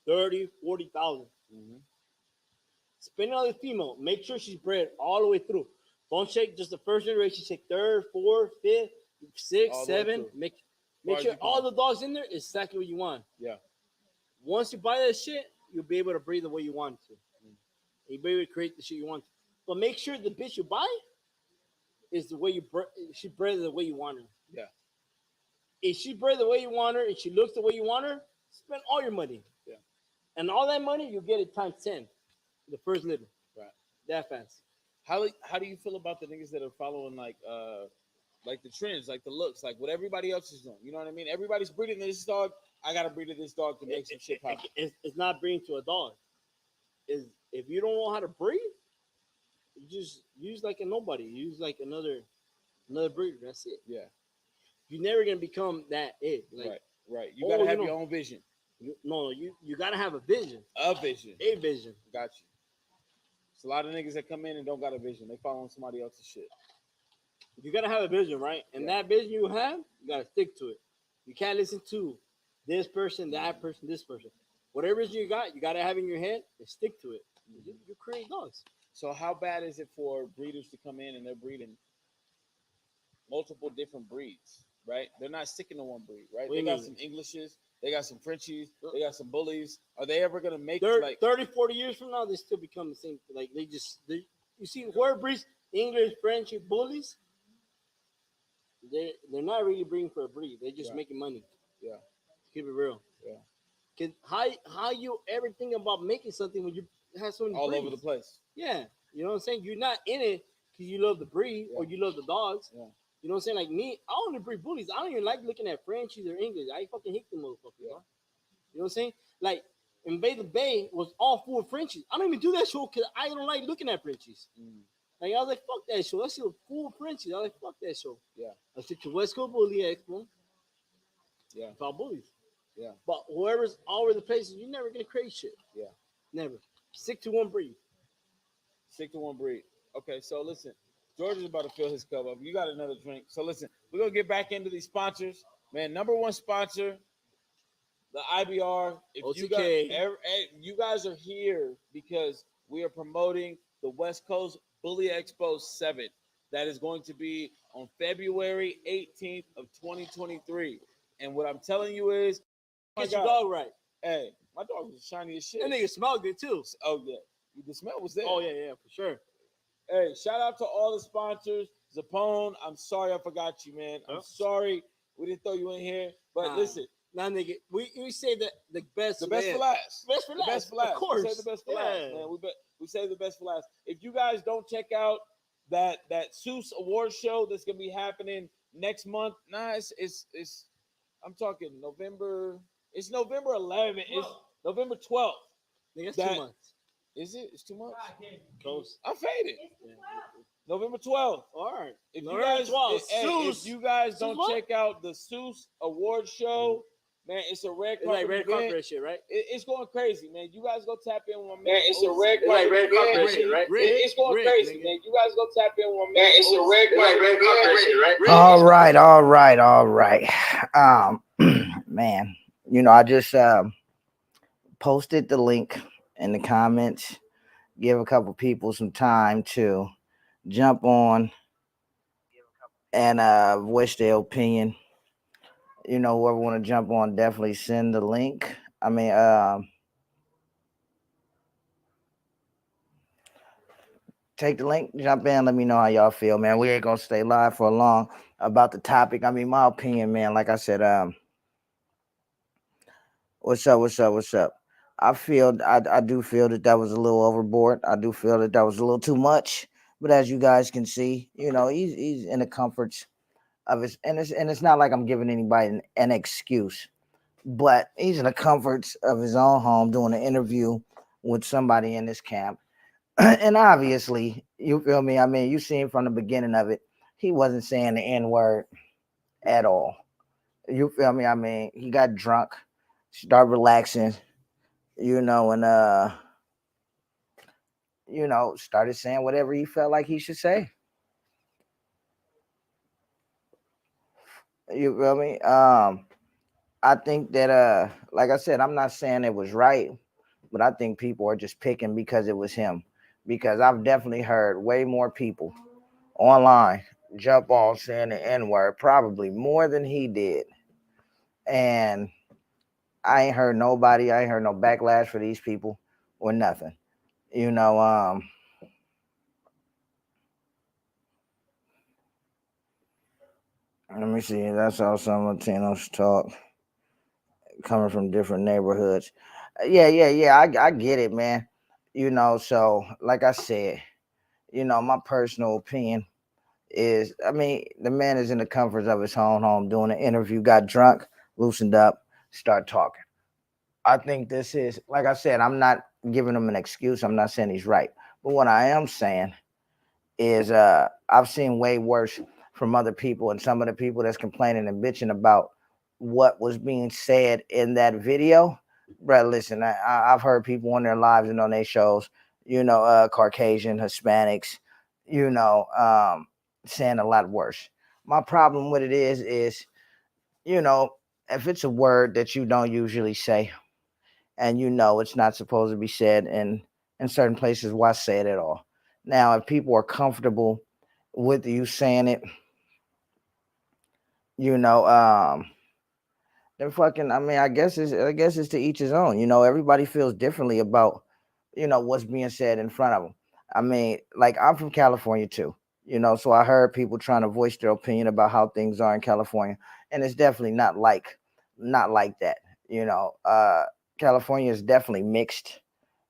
30, 40,000. Spend on the female. Make sure she's bred all the way through. Don't check just the first generation. Check 3rd, 4th, 5th, 6th, 7th. Make sure all the dogs in there is exactly what you want. Yeah. Once you buy that shit, you'll be able to breed the way you want to. You'll be able to create the shit you want to. But make sure the bitch you buy is the way she bred the way you want her. Yeah. if she bred the way you want her, if she looks the way you want her, spend all your money. Yeah. And all that money, you get it times 10. The first litter. Right. That fast. How do you feel about the niggas that are following like the trends, like the looks, like what everybody else is doing? You know what I mean? Everybody's breeding this dog. I gotta breed this dog to make some shit pop. It's not breeding to a dog. Is if you don't know how to breed, you just use like a nobody. You use like another breeder. That's it. Yeah. You're never gonna become that it. Like, right. You gotta have your own vision. You gotta have a vision. A vision. A vision. Got you. It's a lot of niggas that come in and don't got a vision. They following somebody else's shit. You gotta have a vision, right? And that vision you have, you gotta stick to it. You can't listen to this person, that person, this person. Whatever vision you gotta have in your head and stick to it. You create dogs. So how bad is it for breeders to come in and they're breeding multiple different breeds, right? They're not sticking to one breed, right? They got some Englishes, they got some Frenchies, they got some bullies. Are they ever gonna make 30, 40 years from now, they still become the same? Like you see, where breeds English, French, bullies, they're not really breeding for a breed. They're just making money. Yeah, keep it real. Yeah. How you ever think about making something when you have so many all breeds? over the place? Yeah, you know what I'm saying. You're not in it because you love the breed or you love the dogs. Yeah. You know what I'm saying? Like me, I only breed bullies. I don't even like looking at Frenchies or English. I fucking hate them motherfuckers. Yeah. You know what I'm saying? Like, Invade the Bay was all full of Frenchies. I don't even do that show because I don't like looking at Frenchies. Like, I was like, fuck that show. That shit was full of Frenchies. I was like, fuck that show. Yeah. I stick to West Coast Bully Expo. Yeah. It's all bullies. Yeah. But whoever's all over the places, you're never going to create shit. Yeah. Never. Stick to one breed. Stick to one breed. Okay, so listen. George is about to fill his cup up. You got another drink. So listen, we're going to get back into these sponsors. Man, number one sponsor, the IBR. If you guys are here because we are promoting the West Coast Bully Expo 7. That is going to be on February 18th of 2023. And what I'm telling you is, get your dog right. Hey, my dog was shiny as shit. That nigga smelled good too. Oh, yeah. The smell was there. Oh, yeah, for sure. Hey, shout out to all the sponsors. Zapone, I'm sorry I forgot you, man. I'm sorry we didn't throw you in here. But listen. Nah, nigga, we say the best. The best for last. Best for last. The best for last. Of course. We say the best for last, man. We say the best for last. If you guys don't check out that Seuss Award show that's gonna be happening next month, it's I'm talking November. It's November 11th. It's November 12th. Nigga, that's 2 months. Is it? It's 2 months. Close. I'm faded. November 12th. All right. If you guys don't check out the Seuss Award show, man, it's a red carpet. It's like red carpet shit, right? It's going crazy, man. You guys go tap in with my man. Man, it's a red carpet shit, right? It's going crazy, man. You guys go tap in with my man. It's a red carpet shit, right? All right. Man, I just posted the link in the comments. Give a couple people some time to jump on and voice their opinion. Whoever want to jump on, definitely send the link. I mean, take the link, jump in, let me know how y'all feel, man. We ain't gonna stay live for long about the topic. I mean, my opinion, man, like I said, what's up? I do feel that was a little overboard. I do feel that was a little too much. But as you guys can see, he's in the comforts of his, and it's not like I'm giving anybody an excuse, but he's in the comforts of his own home doing an interview with somebody in this camp. And obviously, you feel me? I mean, you seen from the beginning of it, he wasn't saying the N-word at all. You feel me? I mean, he got drunk, started relaxing, and started saying whatever he felt like he should say. You feel me? I think that like I said, I'm not saying it was right, but I think people are just picking because it was him. Because I've definitely heard way more people online jump on saying the N-word, probably more than he did. And I ain't heard no backlash for these people or nothing. Let me see. That's how some Latinos talk, coming from different neighborhoods. Yeah. I get it, man. So like I said, my personal opinion is, I mean, the man is in the comforts of his own home doing an interview, got drunk, loosened up, start talking. I think this is, like I said, I'm not giving him an excuse. I'm not saying he's right. But what I am saying is I've seen way worse from other people, and some of the people that's complaining and bitching about what was being said in that video. Bruh, listen, I've heard people on their lives and on their shows, Caucasian, Hispanics, you know, um, saying a lot worse. My problem with it is, you know, if it's a word that you don't usually say, and it's not supposed to be said in certain places, why say it at all? Now, if people are comfortable with you saying it, you know, then fucking, I mean, I guess it's to each his own. Everybody feels differently about what's being said in front of them. I mean, like, I'm from California too, so I heard people trying to voice their opinion about how things are in California, and it's definitely not like that. You know, uh, California is definitely mixed,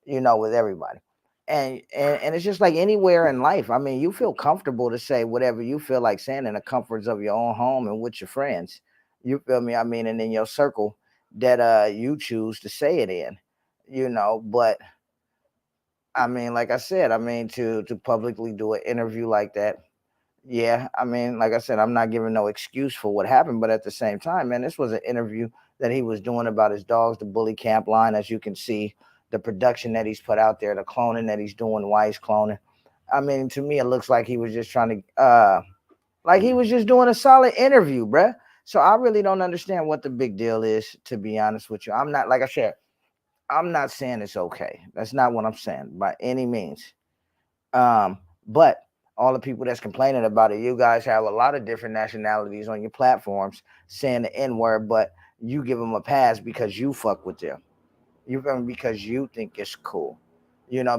with everybody. And it's just like anywhere in life. I mean, you feel comfortable to say whatever you feel like saying in the comforts of your own home and with your friends. You feel me? I mean, and in your circle that you choose to say it in, but I mean, like I said, I mean, to publicly do an interview like that, yeah, I mean, like I said, I'm not giving no excuse for what happened, but at the same time, man, this was an interview that he was doing about his dogs, the bully camp line. As you can see, the production that he's put out there, the cloning that he's doing, why he's cloning. I mean, to me, it looks like he was just trying to, like he was just doing a solid interview, bruh. So I really don't understand what the big deal is, to be honest with you. I'm not, like I said, I'm not saying it's okay. That's not what I'm saying by any means. But all the people that's complaining about it, you guys have a lot of different nationalities on your platforms saying the N word, but you give them a pass because you fuck with them. You feel me? Because you think it's cool.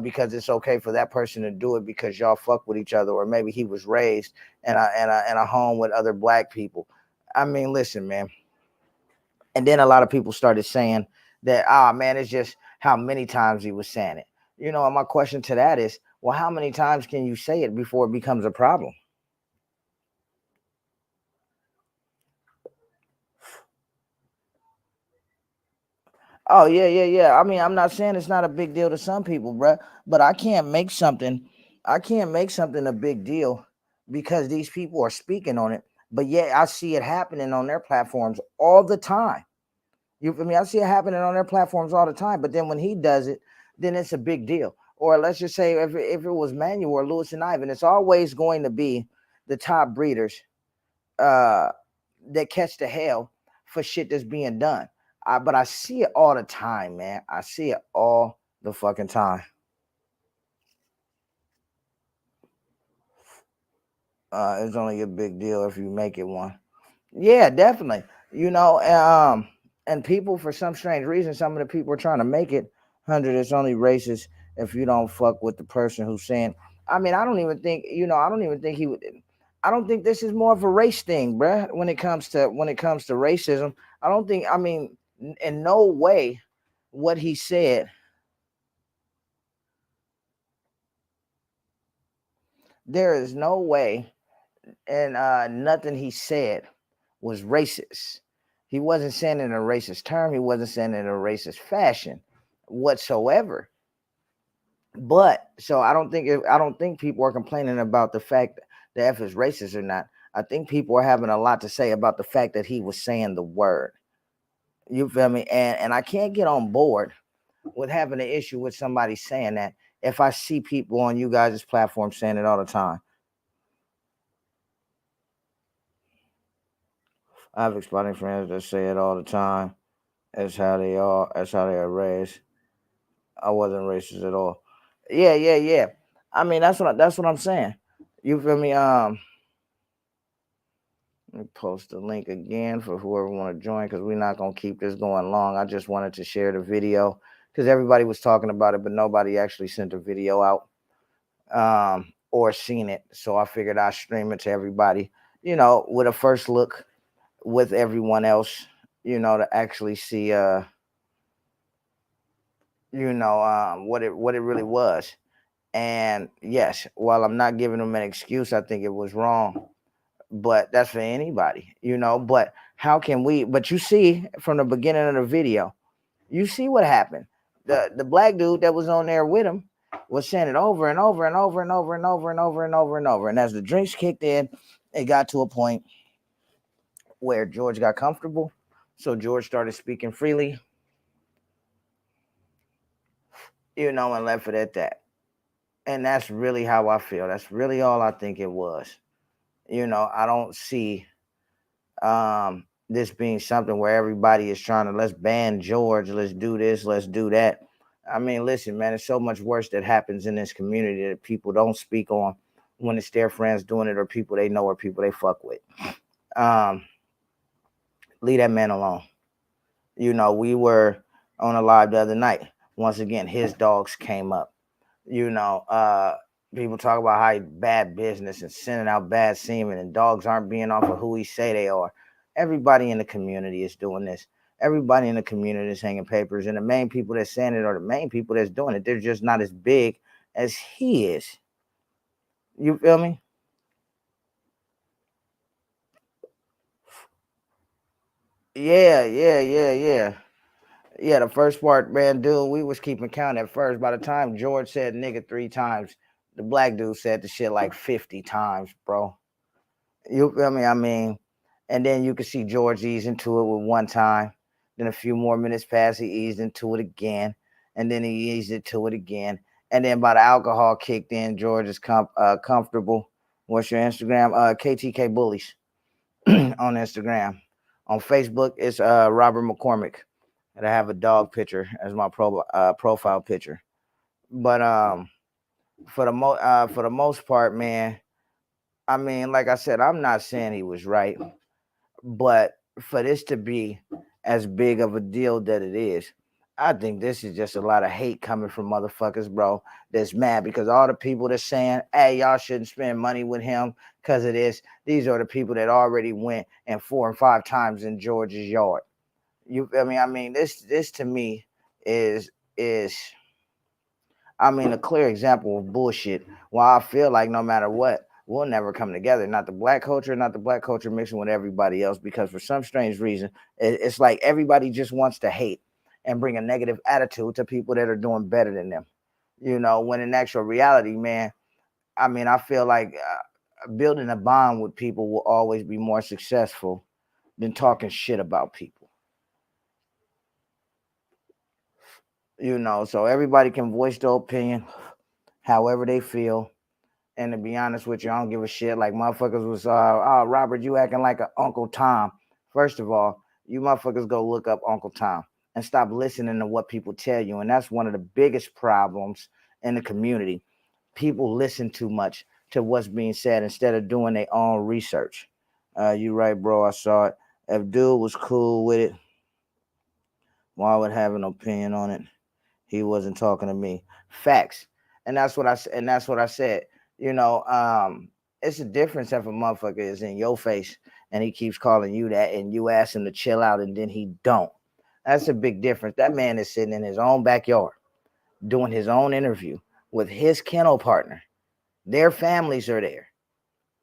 Because it's okay for that person to do it because y'all fuck with each other, or maybe he was raised in a home with other black people. I mean, listen, man. And then a lot of people started saying that, man, it's just how many times he was saying it. And my question to that is, well, how many times can you say it before it becomes a problem? Oh, yeah. I mean, I'm not saying it's not a big deal to some people, bruh, but I can't make something a big deal because these people are speaking on it. But yet I see it happening on their platforms all the time. You feel me? I see it happening on their platforms all the time. But then when he does it, then it's a big deal. Or let's just say if it was Manuel or Lewis and Ivan, it's always going to be the top breeders uh, that catch the hell for shit that's being done. But I see it all the time, man. I see it all the fucking time. It's only a big deal if you make it one. Yeah, definitely. And people, for some strange reason, some of the people are trying to make it 100. It's only racist if you don't fuck with the person who's saying. I mean, I don't even think. I don't even think he would. I don't think this is more of a race thing, bruh. When it comes to racism, I don't think. I mean, in no way, what he said. There is no way, and nothing he said was racist. He wasn't saying it in a racist term. He wasn't saying it in a racist fashion whatsoever. But so I don't think people are complaining about the fact that F is racist or not. I think people are having a lot to say about the fact that he was saying the word. You feel me? And I can't get on board with having an issue with somebody saying that if I see people on you guys' platform saying it all the time. I have expiring friends that say it all the time. That's how they are. That's how they are raised. I wasn't racist at all. Yeah. I mean, that's what I'm saying. You feel me? Let me post the link again for whoever want to join because we're not gonna keep this going long. I just wanted to share the video because everybody was talking about it, but nobody actually sent the video out or seen it. So I figured I'd stream it to everybody with a first look with everyone else, to actually see, what it really was. And yes, while I'm not giving them an excuse, I think it was wrong. But that's for anybody. But how can we? But you see from the beginning of the video, you see what happened. The black dude that was on there with him was saying it over and over and over and over and over and over and over and over. And as the drinks kicked in, it got to a point where George got comfortable. So George started speaking freely, and left it at that. And that's really how I feel. That's really all I think it was. I don't see this being something where everybody is trying to, let's ban George, let's do this, let's do that. I mean, listen, man, there's so much worse that happens in this community that people don't speak on when it's their friends doing it or people they know or people they fuck with. Leave that man alone. We were on a live the other night. Once again, his dogs came up. People talk about how he bad business and sending out bad semen and dogs aren't being off of who he say they are. Everybody in the community is doing this. Everybody in the community is hanging papers, and the main people that's saying it are the main people that's doing it. They're just not as big as he is. You feel me? Yeah. Yeah, the first part, man, dude, we was keeping count at first. By the time George said nigga 3 times, the black dude said the shit like 50 times, bro. You feel me? I mean, and then you could see George ease into it with one time. Then a few more minutes passed, he eased into it again. And then he eased into it again. And then by the alcohol kicked in, George is comfortable. What's your Instagram? KTK Bullies on Instagram. On Facebook, it's Robert McCormick. And I have a dog picture as my profile picture. But for the most part, man, I mean, like I said, I'm not saying he was right, but for this to be as big of a deal that it is, I think this is just a lot of hate coming from motherfuckers, bro. That's mad because all the people that's saying, "Hey, y'all shouldn't spend money with him because of this." These are the people that already went and 4 and 5 times in George's yard. You feel me? I mean, this to me is a clear example of bullshit. Why I feel like no matter what, we'll never come together. Not the black culture mixing with everybody else, because for some strange reason, it's like everybody just wants to hate and bring a negative attitude to people that are doing better than them. When in actual reality, man, I mean, I feel like building a bond with people will always be more successful than talking shit about people. So everybody can voice their opinion however they feel. And to be honest with you, I don't give a shit. Like motherfuckers was, oh, Robert, you acting like an Uncle Tom. First of all, you motherfuckers go look up Uncle Tom and stop listening to what people tell you. And that's one of the biggest problems in the community. People listen too much to what's being said instead of doing their own research. You right, bro. I saw it. If dude was cool with it, why would have an opinion on it? He wasn't talking to me. Facts. And that's what I said. It's a difference if a motherfucker is in your face and he keeps calling you that and you ask him to chill out and then he don't. That's a big difference. That man is sitting in his own backyard doing his own interview with his kennel partner. Their families are there.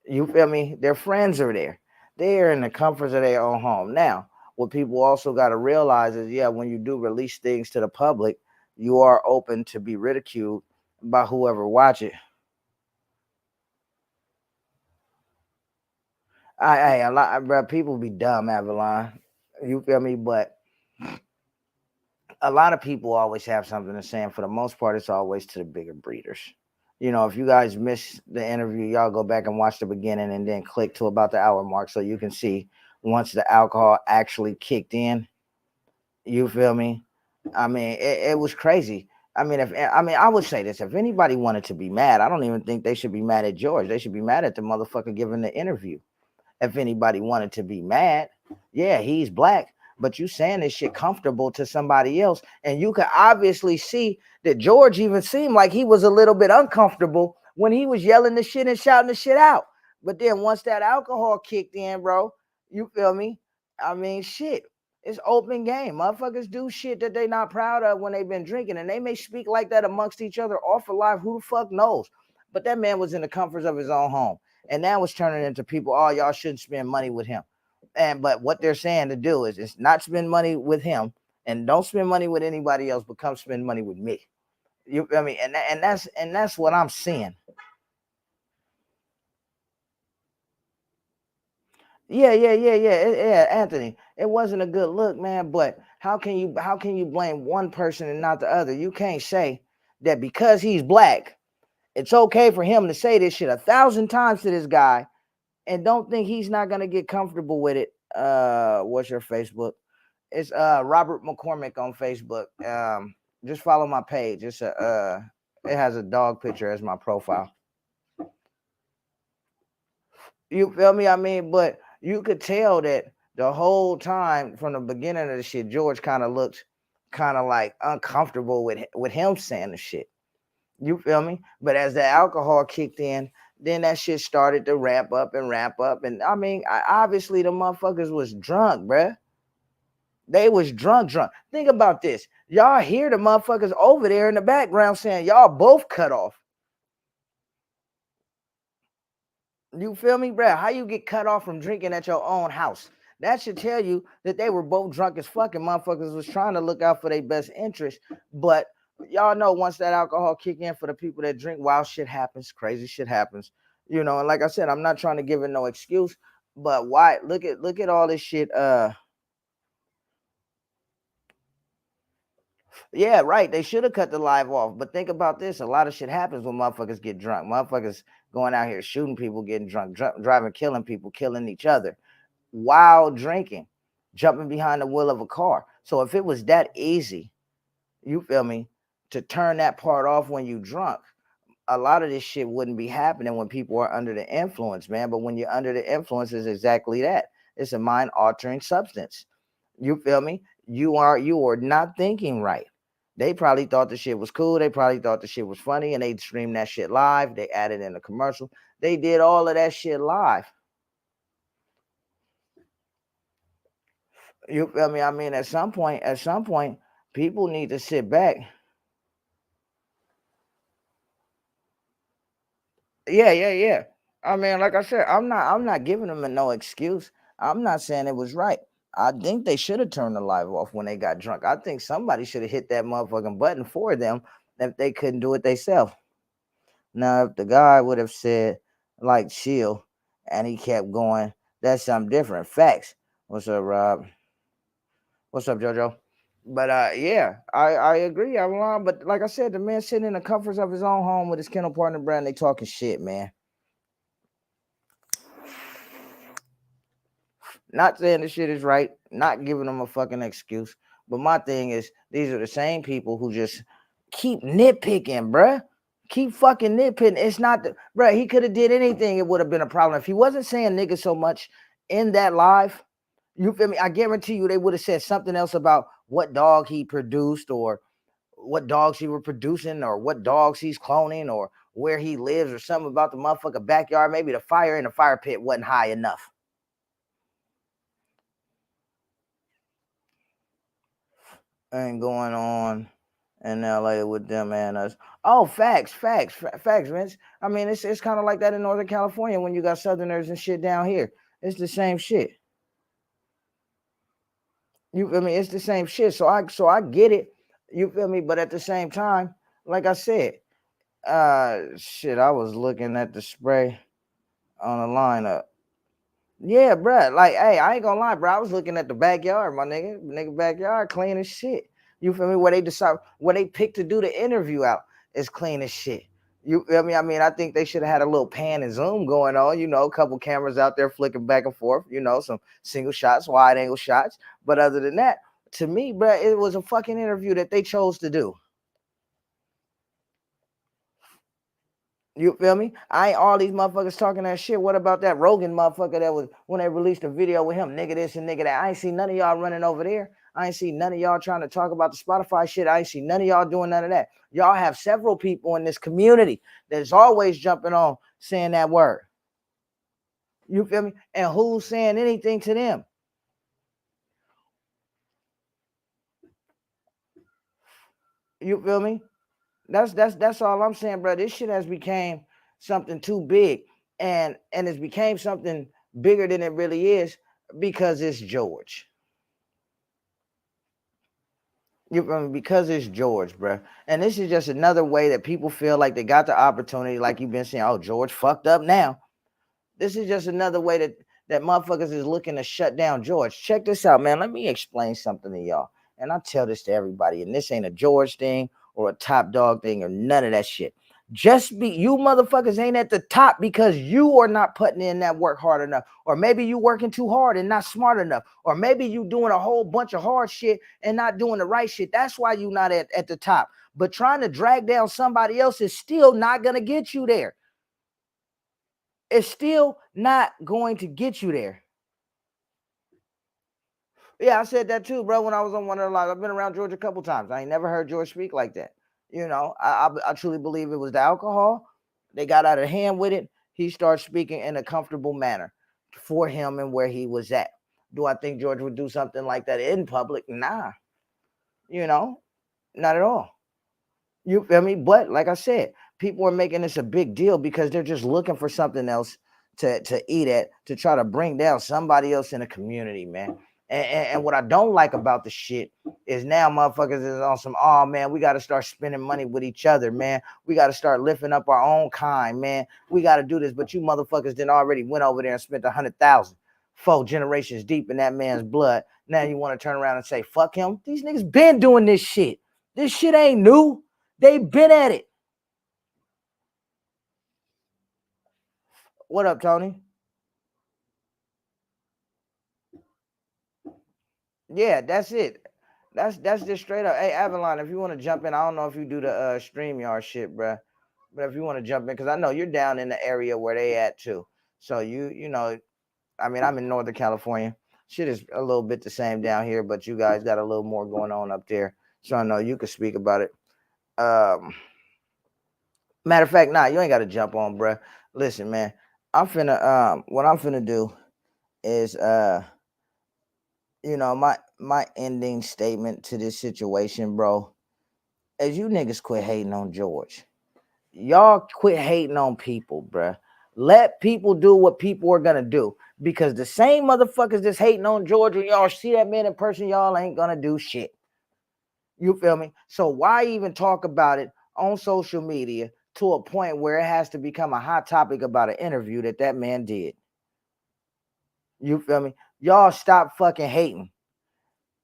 You feel me? Their friends are there. They're in the comforts of their own home. Now, what people also got to realize is, yeah, when you do release things to the public, you are open to be ridiculed by whoever watch it. A lot, bro, people be dumb, Avalon. You feel me? But a lot of people always have something to say, and for the most part, it's always to the bigger breeders. If you guys missed the interview, y'all go back and watch the beginning and then click to about the hour mark so you can see once the alcohol actually kicked in. You feel me? I mean, it was crazy. I mean, I would say this: if anybody wanted to be mad, I don't even think they should be mad at George. They should be mad at the motherfucker giving the interview. If anybody wanted to be mad, yeah, he's black, but you saying this shit comfortable to somebody else, and you can obviously see that George even seemed like he was a little bit uncomfortable when he was yelling the shit and shouting the shit out. But then once that alcohol kicked in, bro, you feel me? I mean, shit. It's open game. Motherfuckers do shit that they not proud of when they've been drinking, and they may speak like that amongst each other off of live. Who the fuck knows? But that man was in the comforts of his own home, and that was turning into people. Oh, y'all shouldn't spend money with him. And but what they're saying to do is not spend money with him, and don't spend money with anybody else, but come spend money with me. You feel me? And that's what I'm seeing. Yeah, Anthony. It wasn't a good look, man. But how can you blame one person and not the other? You can't say that because he's black, it's okay for him to say this shit 1,000 times to this guy and don't think he's not gonna get comfortable with it. What's your Facebook? It's Robert McCormick on Facebook. Just follow my page. It's it has a dog picture as my profile. You feel me? I mean, but you could tell that the whole time from the beginning of the shit, George kind of looked kind of like uncomfortable with him saying the shit. You feel me? But as the alcohol kicked in, then that shit started to ramp up and ramp up. And I mean, obviously the motherfuckers was drunk, bruh. They was drunk. Think about this. Y'all hear the motherfuckers over there in the background saying y'all both cut off. You feel me, bro? How you get cut off from drinking at your own house? That should tell you that they were both drunk as fucking motherfuckers was trying to look out for their best interest. But y'all know once that alcohol kick in for the people that drink, wild shit happens, crazy shit happens. You know, and like I said, I'm not trying to give it no excuse, but why look at all this shit. Yeah, right. They should have cut the live off. But think about this. A lot of shit happens when motherfuckers get drunk. Motherfuckers going out here shooting people, getting drunk, driving, killing people, killing each other while drinking, jumping behind the wheel of a car. So if it was that easy, you feel me, to turn that part off when you drunk, a lot of this shit wouldn't be happening when people are under the influence, man. But when you're under the influence, is exactly that. It's a mind altering substance. You feel me? You are not thinking right. They probably thought the shit was cool. They probably thought the shit was funny, and they streamed that shit live. They added in a commercial. They did all of that shit live. You feel me? I mean, at some point, people need to sit back. Yeah. I mean, like I said, I'm not giving them no excuse. I'm not saying it was right. I think they should have turned the live off when they got drunk. I think somebody should have hit that motherfucking button for them if they couldn't do it themselves. Now, if the guy would have said, like, chill, and he kept going, that's something different. Facts. What's up, Rob? What's up, JoJo? But yeah, I agree. I'm wrong. But like I said, the man sitting in the comforts of his own home with his kennel partner, Brand, they talking shit, man. Not saying the shit is right, not giving them a fucking excuse. But my thing is, these are the same people who just keep nitpicking, bruh. Keep fucking nitpicking. It's not the bruh. He could have did anything. It would have been a problem if he wasn't saying nigga so much in that live. You feel me? I guarantee you, they would have said something else about what dog he produced, or what dogs he were producing, or what dogs he's cloning, or where he lives, or something about the motherfucker backyard. Maybe the fire in the fire pit wasn't high enough. And going on in LA with them and us. Oh, facts, Vince. I mean, it's kind of like that in Northern California when you got Southerners and shit down here. It's the same shit. You feel me? It's the same shit. So I get it. You feel me? But at the same time, like I said, shit, I was looking at the spray on the lineup. Yeah, bro. Like, hey, I ain't gonna lie, bro. I was looking at the backyard, my nigga. Nigga backyard clean as shit. You feel me? Where they picked to do the interview out is clean as shit. You feel me? I mean, I think they should have had a little pan and zoom going on, you know, a couple cameras out there flicking back and forth, you know, some single shots, wide angle shots. But other than that, to me, bro, it was a fucking interview that they chose to do. You feel me? I ain't all these motherfuckers talking that shit. What about that Rogan motherfucker that was when they released a video with him? Nigga this and nigga that. I ain't see none of y'all running over there. I ain't see none of y'all trying to talk about the Spotify shit. I ain't see none of y'all doing none of that. Y'all have several people in this community that's always jumping on saying that word. You feel me? And who's saying anything to them? You feel me? That's all I'm saying, bro. This shit has became something too big, and it's became something bigger than it really is because it's George. You feel me? Because it's George, bro. And this is just another way that people feel like they got the opportunity, like you've been saying, oh, George fucked up now. This is just another way that motherfuckers is looking to shut down George. Check this out, man. Let me explain something to y'all. And I tell this to everybody. And this ain't a George thing or a top dog thing or none of that shit. Just be you motherfuckers ain't at the top because you are not putting in that work hard enough. Or maybe you working too hard and not smart enough. Or maybe you doing a whole bunch of hard shit and not doing the right shit. That's why you not at the top. But trying to drag down somebody else is still not gonna get you there. It's still not going to get you there. Yeah, I said that too, bro. When I was on one of the lives, I've been around George a couple times. I ain't never heard George speak like that. You know, I truly believe it was the alcohol. They got out of hand with it. He started speaking in a comfortable manner for him and where he was at. Do I think George would do something like that in public? Nah, you know, not at all. You feel me? But like I said, people are making this a big deal because they're just looking for something else to eat at to try to bring down somebody else in the community, man. And what I don't like about the shit is now motherfuckers is on some, oh man, we got to start spending money with each other, man. We got to start lifting up our own kind, man. We got to do this. But you motherfuckers then already went over there and spent 100,000, 4 generations deep in that man's blood. Now you want to turn around and say, fuck him. These niggas been doing this shit. This shit ain't new. They been at it. What up, Tony? Yeah, that's it. That's just straight up. Hey, Avalon, if you want to jump in, I don't know if you do the StreamYard shit, bruh. But if you want to jump in, because I know you're down in the area where they at too. So you know, I mean, I'm in Northern California. Shit is a little bit the same down here, but you guys got a little more going on up there. So I know you could speak about it. Matter of fact, nah, you ain't got to jump on, bruh. Listen, man, what I'm finna do is you know, my ending statement to this situation, bro, is you niggas quit hating on George. Y'all quit hating on people, bro. Let people do what people are gonna do. Because the same motherfuckers that's hating on George, when y'all see that man in person, y'all ain't gonna do shit. You feel me? So why even talk about it on social media to a point where it has to become a hot topic about an interview that man did? You feel me? Y'all stop fucking hating.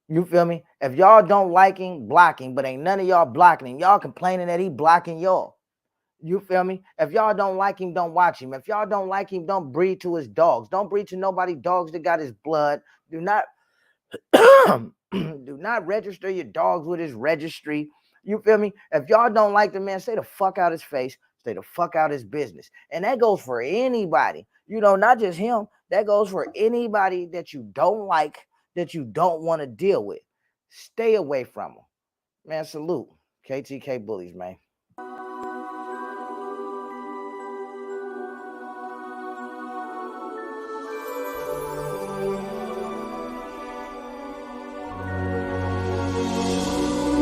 You feel me? If y'all don't like him, blocking, but ain't none of y'all blocking him. Y'all complaining that he blocking y'all. You feel me? If y'all don't like him, don't watch him. If y'all don't like him, don't breed to his dogs. Don't breed to nobody dogs that got his blood. Do not do not register your dogs with his registry. You feel me? If y'all don't like the man, stay the fuck out his face. Stay the fuck out his business. And that goes for anybody. You know, not just him. That goes for anybody that you don't like, that you don't want to deal with. Stay away from them. Man, salute. KTK bullies, man.